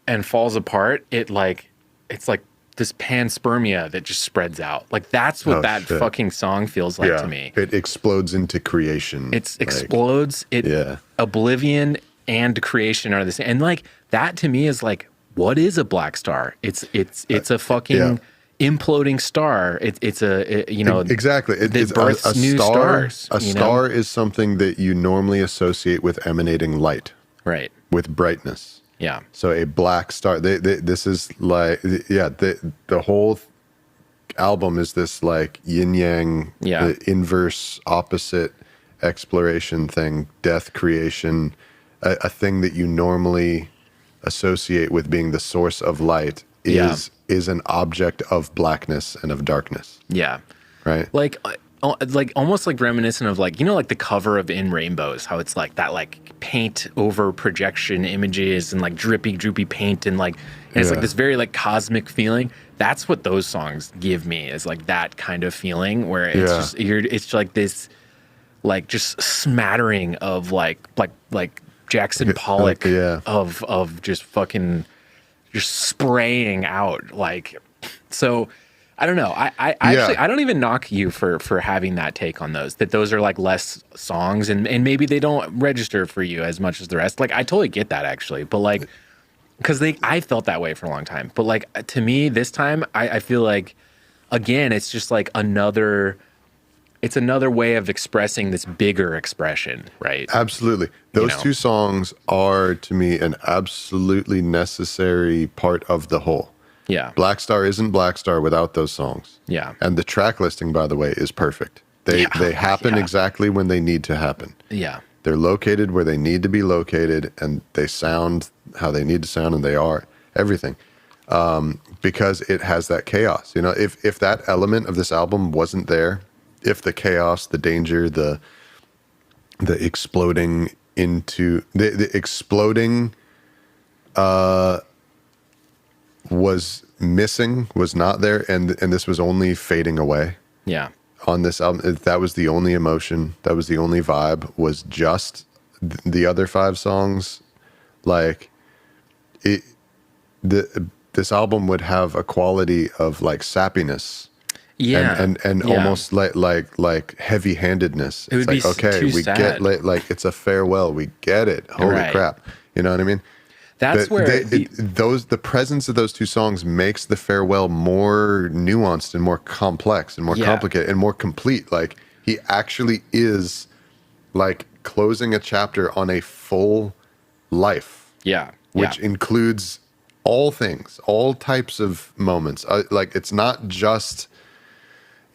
Speaker 2: and falls apart, it's like this panspermia that just spreads out. Like that's what fucking song feels like to me.
Speaker 1: It explodes into creation.
Speaker 2: Explodes. Oblivion and creation are the same. And like that to me is like, what is a black star? It's a fucking imploding star. It's
Speaker 1: exactly.
Speaker 2: It births a new stars.
Speaker 1: A star is something that you normally associate with emanating light,
Speaker 2: right?
Speaker 1: With brightness.
Speaker 2: Yeah.
Speaker 1: So a black star. This is like the whole album is this like yin yang, the inverse opposite exploration thing, death, creation, a thing that you normally associate with being the source of light is an object of blackness and of darkness.
Speaker 2: Yeah.
Speaker 1: Right.
Speaker 2: Like almost like reminiscent of like, you know, like the cover of In Rainbows, how it's like that like paint over projection images and like droopy paint and like, and it's like this very like cosmic feeling. That's what those songs give me, is like that kind of feeling where it's just, it's like this, like just smattering of like Jackson Pollock of just fucking just spraying out. Like, so I don't know. I actually, I don't even knock you for having that take on those, that those are like less songs and maybe they don't register for you as much as the rest. Like I totally get that actually, but like, cause I felt that way for a long time, but like to me this time, I feel like, again, it's just like it's another way of expressing this bigger expression, right?
Speaker 1: Absolutely. Those two songs are, to me, an absolutely necessary part of the whole.
Speaker 2: Yeah.
Speaker 1: Blackstar isn't Blackstar without those songs.
Speaker 2: Yeah.
Speaker 1: And the track listing, by the way, is perfect. They happen exactly when they need to happen.
Speaker 2: Yeah.
Speaker 1: They're located where they need to be located, and they sound how they need to sound, and they are everything. Because it has that chaos. You know, if that element of this album wasn't there, if the chaos, the danger, the exploding into the exploding was missing, was not there, and this was only fading away.
Speaker 2: Yeah.
Speaker 1: On this album, that was the only emotion, that was the only vibe, was just the other 5 songs. Like this album would have a quality of like sappiness.
Speaker 2: Yeah.
Speaker 1: And almost like heavy-handedness. It's like, okay, we get like it's a farewell. We get it. Holy crap. You know what I mean?
Speaker 2: That's where
Speaker 1: the presence of those two songs makes the farewell more nuanced and more complex and more complicated and more complete. Like he actually is like closing a chapter on a full life.
Speaker 2: Yeah.
Speaker 1: Which includes all things, all types of moments. Like it's not just,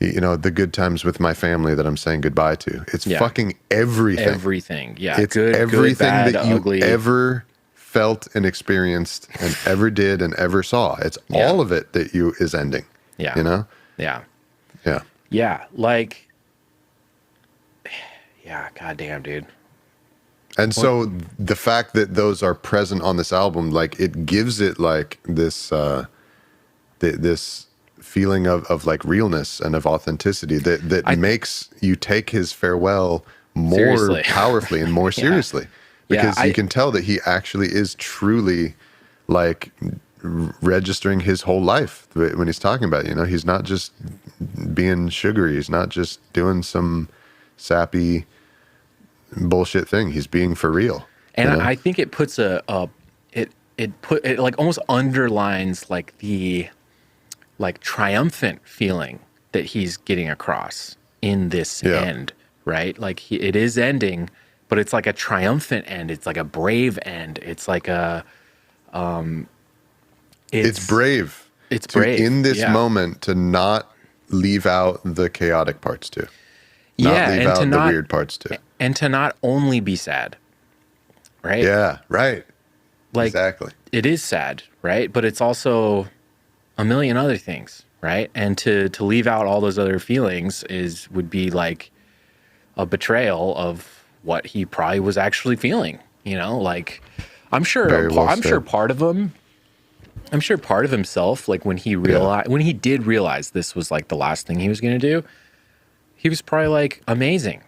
Speaker 1: you know, the good times with my family that I'm saying goodbye to. It's fucking everything.
Speaker 2: Everything. Yeah.
Speaker 1: It's everything
Speaker 2: bad,
Speaker 1: that you
Speaker 2: ugly.
Speaker 1: ever felt and experienced and ever did and ever saw. It's all of it that is ending.
Speaker 2: Yeah.
Speaker 1: You know?
Speaker 2: Yeah.
Speaker 1: Yeah.
Speaker 2: Yeah. Like, yeah, goddamn, dude.
Speaker 1: And so the fact that those are present on this album, like it gives it like this, this feeling of like realness and of authenticity that makes you take his farewell more powerfully and more seriously, because you can tell that he actually is truly like registering his whole life when he's talking about it. You know, he's not just being sugary. He's not just doing some sappy bullshit thing. He's being for real.
Speaker 2: And you know? I think it puts it like almost underlines like the like triumphant feeling that he's getting across in this end, right? Like it is ending, but it's like a triumphant end. It's like a brave end. It's like a,
Speaker 1: it's brave.
Speaker 2: It's brave
Speaker 1: in this moment to not leave out the chaotic parts too. Not leave out the weird parts too.
Speaker 2: And to not only be sad, right?
Speaker 1: Yeah, right.
Speaker 2: Like,
Speaker 1: exactly.
Speaker 2: It is sad, right? But it's also a million other things, right? And to leave out all those other feelings would be like a betrayal of what he probably was actually feeling, you know? Like, I'm sure part of himself, like when he did realize this was like the last thing he was going to do, he was probably like, amazing.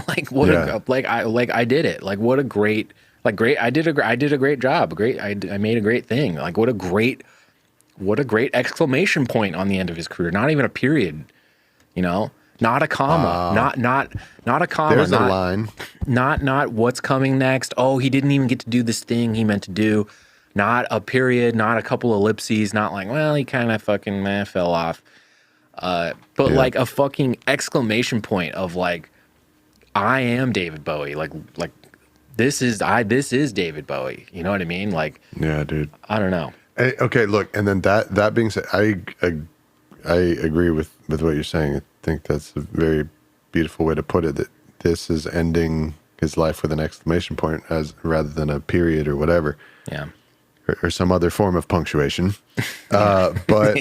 Speaker 2: Like I did it. Like what a great, I did a great job. I made a great thing. Like what a great exclamation point on the end of his career. Not even a period, you know, not a comma, not a comma.
Speaker 1: There's a line.
Speaker 2: Not what's coming next. Oh, he didn't even get to do this thing he meant to do. Not a period, not a couple ellipses, not like, well, he kind of fucking fell off. But like a fucking exclamation point of like, I am David Bowie. Like this is David Bowie. You know what I mean? Like,
Speaker 1: yeah, dude.
Speaker 2: I don't know.
Speaker 1: Hey, okay, look, and then that being said, I agree with what you're saying. I think that's a very beautiful way to put it. That this is ending his life with an exclamation point as rather than a period or whatever.
Speaker 2: Yeah.
Speaker 1: Or some other form of punctuation. But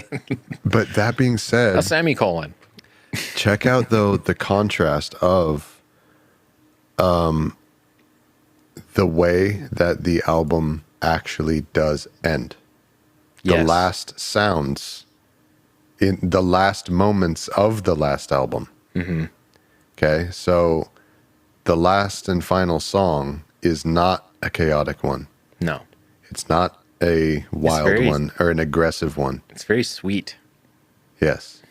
Speaker 1: that being said,
Speaker 2: A semicolon.
Speaker 1: check out though the contrast of the way that the album actually does end. The
Speaker 2: Yes.
Speaker 1: last sounds in the last moments of the last album.
Speaker 2: Mm-hmm.
Speaker 1: Okay, so the last and final song is not a chaotic one.
Speaker 2: No.
Speaker 1: It's not a wild one or an aggressive one.
Speaker 2: It's very sweet.
Speaker 1: Yes.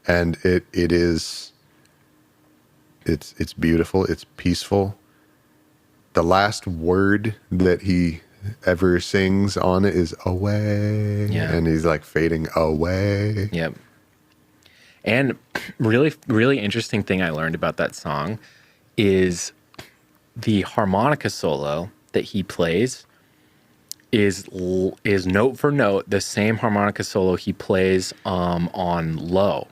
Speaker 1: And it's beautiful, it's peaceful. The last word that he ever sings on it is away.
Speaker 2: Yeah.
Speaker 1: And he's like fading away.
Speaker 2: Yep. And really, really interesting thing I learned about that song is the harmonica solo that he plays is note for note the same harmonica solo he plays on Low.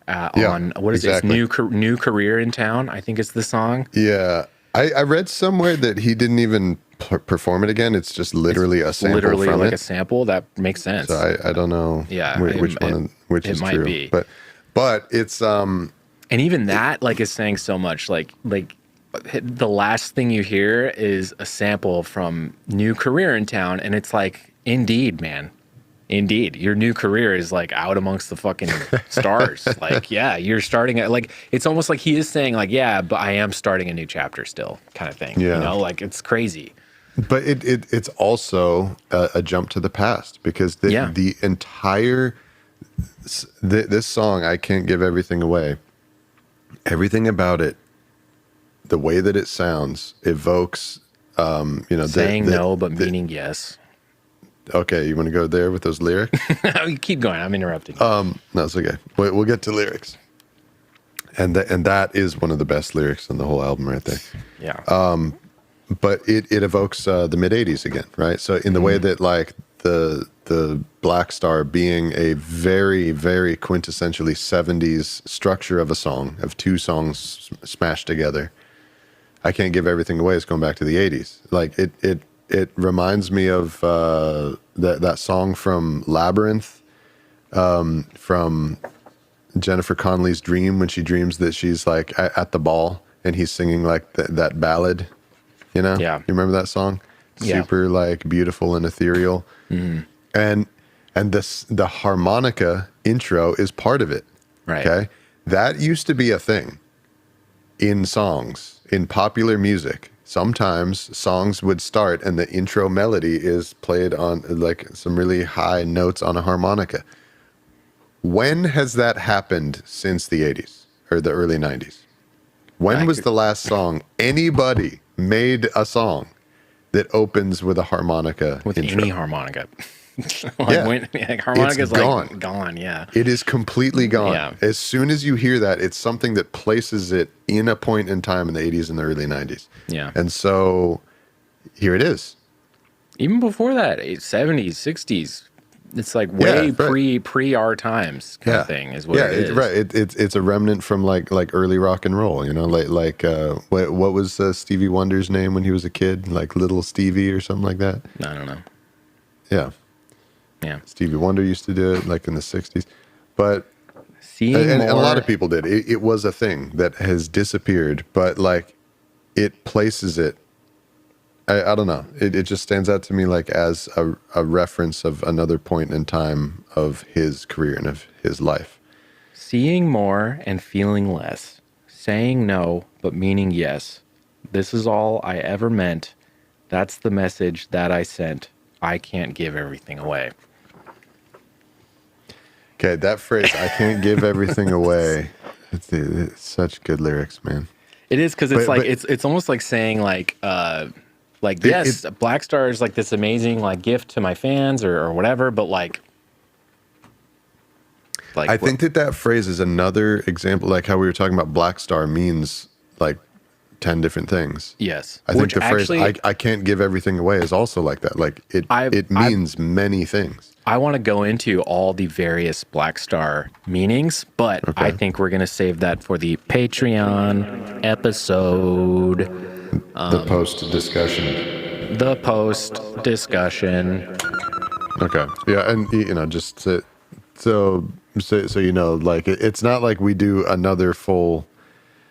Speaker 2: On what is
Speaker 1: exactly.
Speaker 2: it? New Career in Town, I think it's the song.
Speaker 1: Yeah. I read somewhere that he didn't even perform it again. It's just literally a sample
Speaker 2: Literally
Speaker 1: from
Speaker 2: like
Speaker 1: it.
Speaker 2: a sample. That makes sense.
Speaker 1: So I don't know which is
Speaker 2: might
Speaker 1: true.
Speaker 2: be.
Speaker 1: But it's
Speaker 2: And even that like is saying so much. Like the last thing you hear is a sample from New Career in Town, and it's like, indeed, man. Indeed, your new career is like out amongst the fucking stars. Like, yeah, you're starting at like, it's almost like he is saying like, yeah, but I am starting a new chapter still, kind of thing.
Speaker 1: Yeah.
Speaker 2: You know, like it's crazy.
Speaker 1: But it's also a jump to the past because the entire this song, I Can't Give Everything Away. Everything about it, the way that it sounds, evokes,
Speaker 2: Saying no, but meaning yes.
Speaker 1: Okay, you want to go there with those lyrics?
Speaker 2: Keep going. I'm interrupting.
Speaker 1: No, it's okay. We'll get to lyrics. And that is one of the best lyrics on the whole album right there.
Speaker 2: Yeah.
Speaker 1: But it evokes the mid 80s again, right? So in the way that like the Blackstar being a very, very quintessentially 70s structure of a song, of two songs smashed together, I Can't Give Everything Away is going back to the 80s. Like it reminds me of that song from Labyrinth, from Jennifer Connelly's Dream, when she dreams that she's like at the ball and he's singing like that ballad, you know?
Speaker 2: Yeah.
Speaker 1: You remember that song?
Speaker 2: Yeah.
Speaker 1: Super like beautiful and ethereal. Mm-hmm. And the harmonica intro is part of it.
Speaker 2: Right.
Speaker 1: Okay. That used to be a thing in songs, in popular music. Sometimes songs would start and the intro melody is played on like some really high notes on a harmonica. When has that happened since the 80s or the early 90s? When was the last song anybody made a song that opens with a harmonica
Speaker 2: With
Speaker 1: intro?
Speaker 2: any harmonica.
Speaker 1: It's
Speaker 2: Harmonica's
Speaker 1: gone.
Speaker 2: like gone, yeah.
Speaker 1: It is completely gone.
Speaker 2: Yeah.
Speaker 1: As soon as you hear that, it's something that places it in a point in time in the 80s and the early 90s.
Speaker 2: Yeah.
Speaker 1: And so here it is.
Speaker 2: Even before that, 70s, 60s, it's like way pre our times kind of thing is what it is.
Speaker 1: Right. It's a remnant from like early rock and roll, you know, like what was Stevie Wonder's name when he was a kid? Like Little Stevie or something like that?
Speaker 2: I don't know.
Speaker 1: Yeah.
Speaker 2: Yeah.
Speaker 1: Stevie Wonder used to do it like in the 60s. But
Speaker 2: And
Speaker 1: a lot of people did. It was a thing that has disappeared, but like it places it. I don't know. It just stands out to me like as a reference of another point in time of his career and of his life.
Speaker 2: Seeing more and feeling less. Saying no, but meaning yes. This is all I ever meant. That's the message that I sent. I can't give everything away.
Speaker 1: Okay, that phrase, I can't give everything away. It's such good lyrics, man.
Speaker 2: It is because it's it's almost like saying Blackstar is like this amazing like gift to my fans or whatever, but like
Speaker 1: I think that phrase is another example, like how we were talking about Blackstar means like 10 different things.
Speaker 2: Yes.
Speaker 1: I think the phrase I can't give everything away is also like that. Like it means many things.
Speaker 2: I want to go into all the various Blackstar meanings, but I think we're going to save that for the Patreon episode.
Speaker 1: The post discussion.
Speaker 2: The post discussion.
Speaker 1: Okay. Yeah, and just so like it's not like we do another full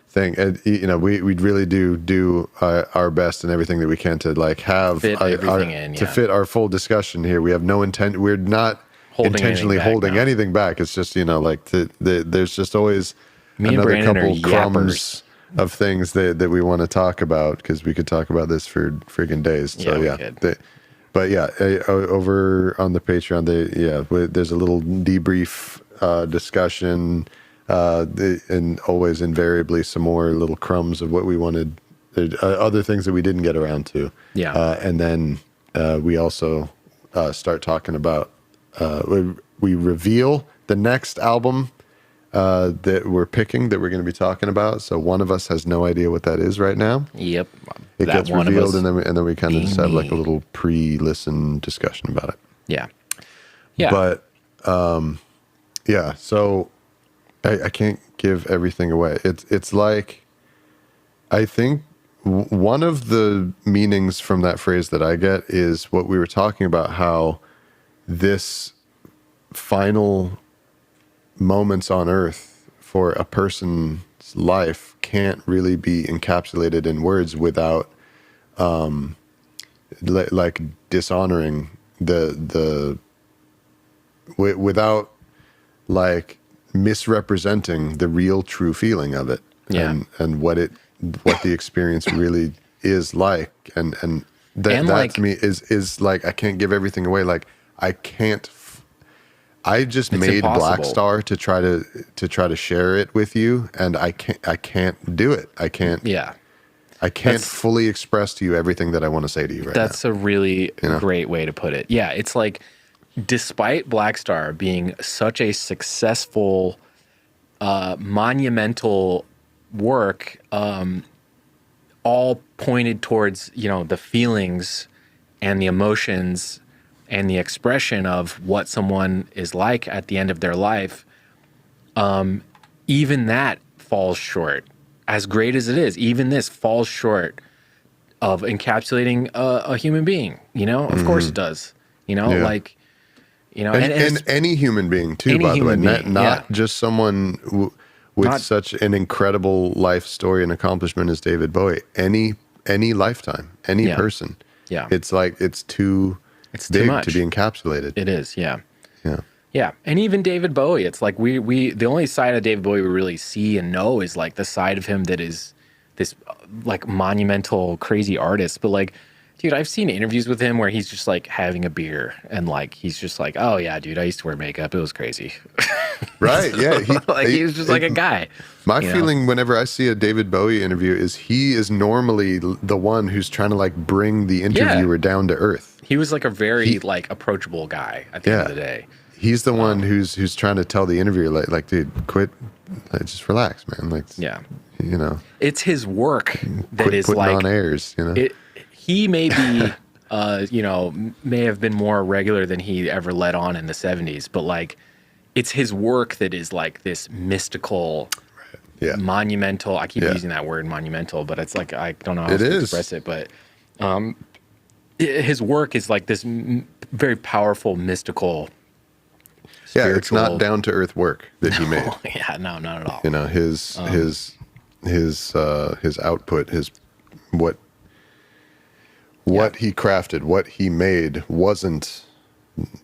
Speaker 1: thing, and we'd really do our best and everything that we can to like have
Speaker 2: fit everything in,
Speaker 1: to fit our full discussion here. We have no intent. We're not intentionally holding anything back. It's just there's just always another couple crumbs of things that we want to talk about, because we could talk about this for friggin' days. So but yeah, over on the Patreon, there's a little debrief discussion, and always invariably some more little crumbs of what we wanted, other things that we didn't get around to.
Speaker 2: Yeah.
Speaker 1: And then we also start talking about, we reveal the next album that we're picking, that we're going to be talking about. So one of us has no idea what that is right now.
Speaker 2: Yep.
Speaker 1: It gets revealed, and then we kind of just have like a little pre-listen discussion about it.
Speaker 2: Yeah. Yeah.
Speaker 1: But so I can't give everything away. It's like, I think one of the meanings from that phrase that I get is what we were talking about, how this final moments on earth for a person's life can't really be encapsulated in words without like dishonoring without like misrepresenting the real true feeling of it. And what the experience really is like, and that like, to me is like, I can't give everything away. Like I just made Blackstar to try to share it with you, and I can't do it. I can't fully express to you everything that I want to say to you right now.
Speaker 2: That's a really great way to put it. Yeah, it's like, despite Blackstar being such a successful, monumental work, all pointed towards, the feelings and the emotions and the expression of what someone is like at the end of their life, even that falls short. As great as it is, even this falls short of encapsulating a human being. Of course it does. And
Speaker 1: any human being too, by the way, not just someone with such an incredible life story and accomplishment as David Bowie. Any lifetime, any person.
Speaker 2: Yeah,
Speaker 1: it's like it's too big to be encapsulated.
Speaker 2: It is. Yeah. And even David Bowie, it's like we the only side of David Bowie we really see and know is like the side of him that is this like monumental crazy artist. But like, dude, I've seen interviews with him where he's just like having a beer and like he's just like, oh yeah, dude, I used to wear makeup, it was crazy.
Speaker 1: Right. Yeah.
Speaker 2: He was just like a guy.
Speaker 1: My feeling whenever I see a David Bowie interview is he is normally the one who's trying to like bring the interviewer down to earth.
Speaker 2: He was like a very like approachable guy at the end of the day.
Speaker 1: He's the one who's trying to tell the interviewer like, dude, quit, just relax, man. Like,
Speaker 2: it's his work that is
Speaker 1: putting
Speaker 2: like
Speaker 1: on airs.
Speaker 2: He may be, may have been more regular than he ever let on in the 70s, but like, it's his work that is like this mystical, monumental. I keep using that word monumental, but it's like, I don't know how to express it, but his work is like this very powerful, mystical, spiritual.
Speaker 1: Yeah, it's not down to earth work that he made.
Speaker 2: Yeah, no, not at all.
Speaker 1: His output, what he crafted, what he made wasn't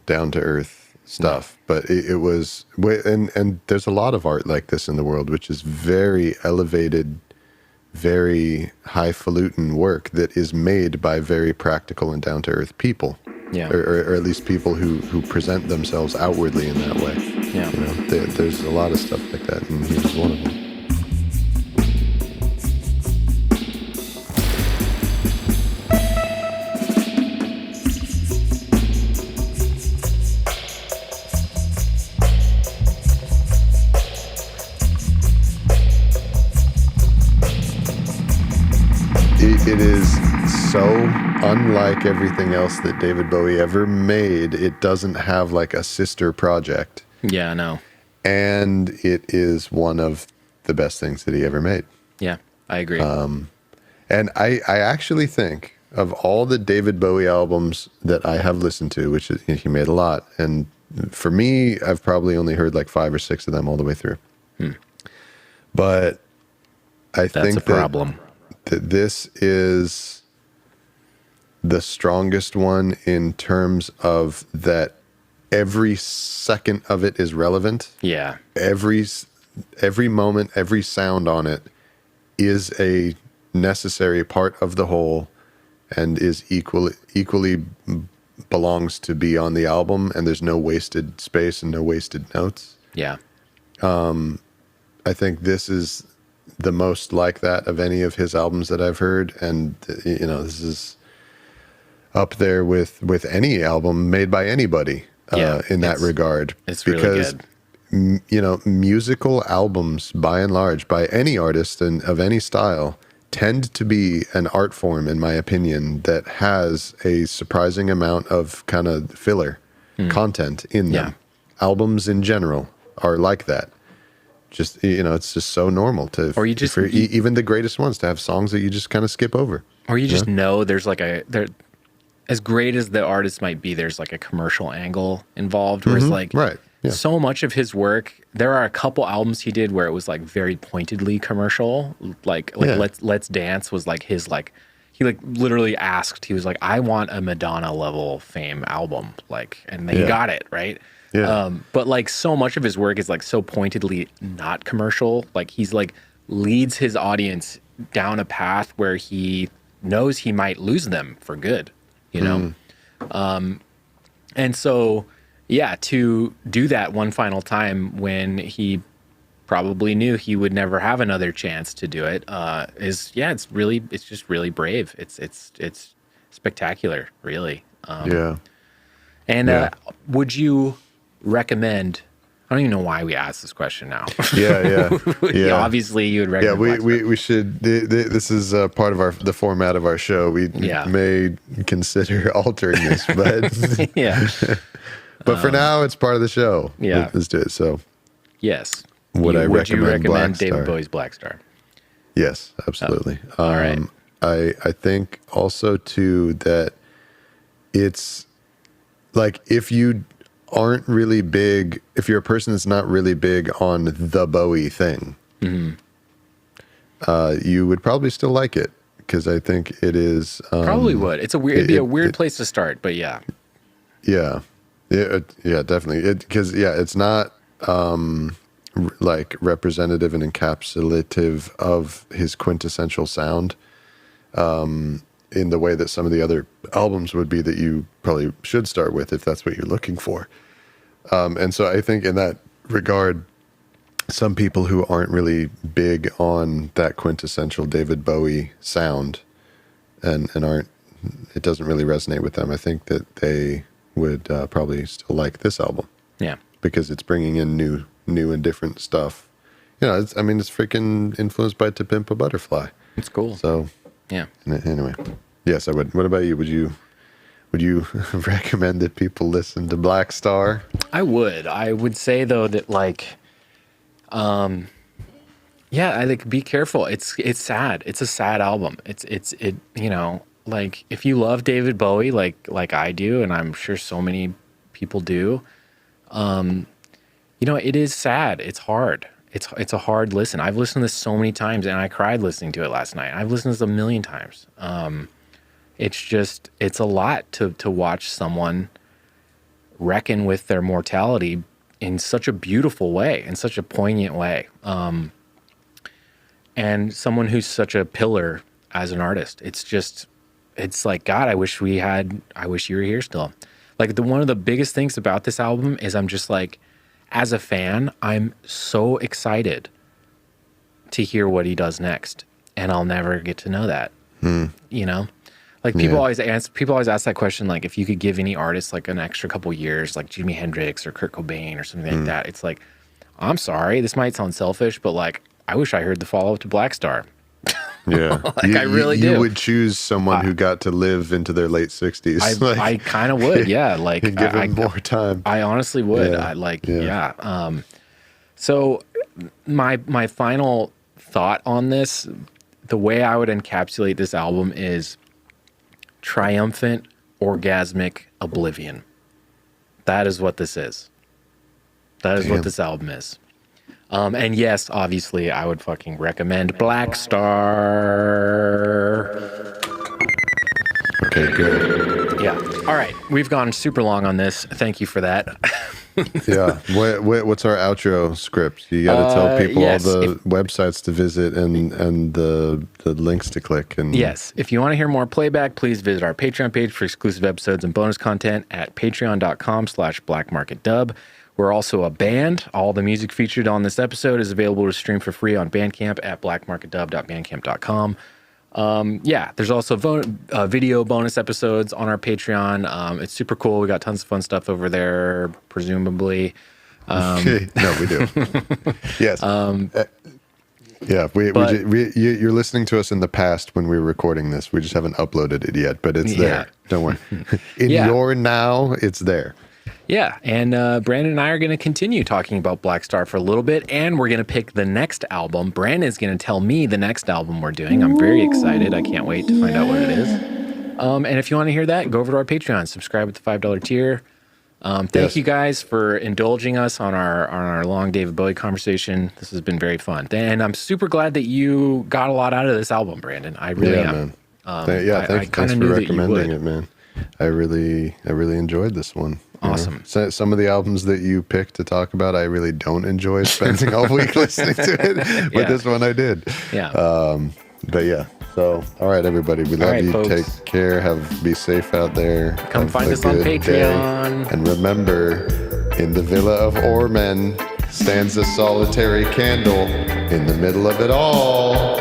Speaker 1: down to earth stuff, but it was, and there's a lot of art like this in the world, which is very elevated, very highfalutin work that is made by very practical and down to earth people.
Speaker 2: Yeah.
Speaker 1: Or at least people who present themselves outwardly in that way.
Speaker 2: Yeah.
Speaker 1: There's a lot of stuff like that, and he was one of them. It is so unlike everything else that David Bowie ever made. It doesn't have like a sister project.
Speaker 2: Yeah, I know.
Speaker 1: And it is one of the best things that he ever made.
Speaker 2: Yeah, I agree.
Speaker 1: And And I actually think of all the David Bowie albums that I have listened to, which he made a lot, and for me, I've probably only heard like 5 or 6 of them all the way through. But I think
Speaker 2: a problem.
Speaker 1: that this is the strongest one in terms of that every second of it is relevant.
Speaker 2: Yeah.
Speaker 1: Every moment, every sound on it is a necessary part of the whole and is equally belongs to be on the album, and there's no wasted space and no wasted notes.
Speaker 2: Yeah.
Speaker 1: I think this is the most like that of any of his albums that I've heard, and this is up there with any album made by anybody in that regard.
Speaker 2: It's really good.
Speaker 1: Musical albums, by and large, by any artist and of any style, tend to be an art form, in my opinion, that has a surprising amount of kind of filler content in them.
Speaker 2: Yeah.
Speaker 1: Albums in general are like that. Just, it's just so normal for even the greatest ones to have songs that you just kind of skip over.
Speaker 2: Or you just know there's like as great as the artist might be, there's like a commercial angle involved where it's like,
Speaker 1: right. Yeah.
Speaker 2: So much of his work, there are a couple albums he did where it was like very pointedly commercial. Like Let's Dance was like his, like, he like literally asked, he was like, I want a Madonna level fame album. Like, and he got it, right?
Speaker 1: Yeah.
Speaker 2: But like so much of his work is like so pointedly not commercial. Like he's like leads his audience down a path where he knows he might lose them for good, and so, yeah, to do that one final time when he probably knew he would never have another chance to do it, it's just really brave. It's spectacular, really. And would you recommend? I don't even know why we asked this question now.
Speaker 1: Yeah.
Speaker 2: Obviously, you would recommend.
Speaker 1: Yeah, we should. This is part of the format of our show. We may consider altering this, but
Speaker 2: yeah.
Speaker 1: But for now, it's part of the show.
Speaker 2: Yeah,
Speaker 1: let's do it. So,
Speaker 2: yes,
Speaker 1: would you recommend Blackstar?
Speaker 2: David Bowie's Blackstar?
Speaker 1: Yes, absolutely.
Speaker 2: All right.
Speaker 1: I think also too that it's like if you aren't really big, if you're a person that's not really big on the Bowie thing, you would probably still like it, because I think it is
Speaker 2: probably would. It'd be a weird place to start, but yeah,
Speaker 1: definitely. Because it's not like representative and encapsulative of his quintessential sound in the way that some of the other albums would be that you probably should start with if that's what you're looking for. And so I think in that regard, some people who aren't really big on that quintessential David Bowie sound and it doesn't really resonate with them, I think that they would probably still like this album.
Speaker 2: Yeah.
Speaker 1: Because it's bringing in new and different stuff. It's freaking influenced by To Pimp a Butterfly.
Speaker 2: It's cool.
Speaker 1: So,
Speaker 2: yeah.
Speaker 1: Anyway, yes, I would. What about you? Would you recommend that people listen to Blackstar?
Speaker 2: I would. I would say though that I think be careful. It's sad. It's a sad album. Like if you love David Bowie like I do, and I'm sure so many people do, it is sad. It's hard. It's a hard listen. I've listened to this so many times, and I cried listening to it last night. I've listened to this a million times. It's a lot to watch someone reckon with their mortality in such a beautiful way, in such a poignant way. And someone who's such a pillar as an artist. It's like, God, I wish you were here still. Like one of the biggest things about this album is I'm just like, as a fan, I'm so excited to hear what he does next. And I'll never get to know that, Like people always ask that question, like if you could give any artist like an extra couple years, like Jimi Hendrix or Kurt Cobain or something like that, it's like, I'm sorry, this might sound selfish, but like I wish I heard the follow-up to Blackstar.
Speaker 1: Yeah,
Speaker 2: I really do.
Speaker 1: You would choose someone who got to live into their late 60s.
Speaker 2: I kind of would, yeah. Like
Speaker 1: and give him more time.
Speaker 2: I honestly would. So my final thought on this, the way I would encapsulate this album is triumphant, orgasmic oblivion. That is what this is. That is what this album is. And yes, obviously, I would fucking recommend Blackstar.
Speaker 1: Okay, good.
Speaker 2: Yeah. All right. We've gone super long on this. Thank you for that.
Speaker 1: Yeah. What's our outro script? You got to tell people all the websites to visit and the links to click. And
Speaker 2: yes. If you want to hear more Playback, please visit our Patreon page for exclusive episodes and bonus content at patreon.com/blackmarketdub. We're also a band. All the music featured on this episode is available to stream for free on Bandcamp at blackmarketdub.bandcamp.com. There's also video bonus episodes on our Patreon. It's super cool. We got tons of fun stuff over there, presumably.
Speaker 1: No, we do. Yes. You're listening to us in the past when we were recording this. We just haven't uploaded it yet, but it's there. Don't worry. In your now, it's there.
Speaker 2: Yeah, and Brandon and I are going to continue talking about Blackstar for a little bit, and we're going to pick the next album. Brandon's going to tell me the next album we're doing. I'm very excited. I can't wait to find out what it is. And if you want to hear that, go over to our Patreon. Subscribe at the $5 tier. Thank you guys for indulging us on our long David Bowie conversation. This has been very fun. And I'm super glad that you got a lot out of this album, Brandon. I really am.
Speaker 1: Man. Thanks for recommending it, man. I really enjoyed this one.
Speaker 2: Awesome.
Speaker 1: So some of the albums that you picked to talk about, I really don't enjoy spending all week listening to it, but this one I did.
Speaker 2: Yeah.
Speaker 1: But yeah. So, all right, everybody. We love you. Folks. Take care. Be safe out there.
Speaker 2: Come find us on Patreon.
Speaker 1: Day. And remember, in the Villa of Ormen stands a solitary candle in the middle of it all.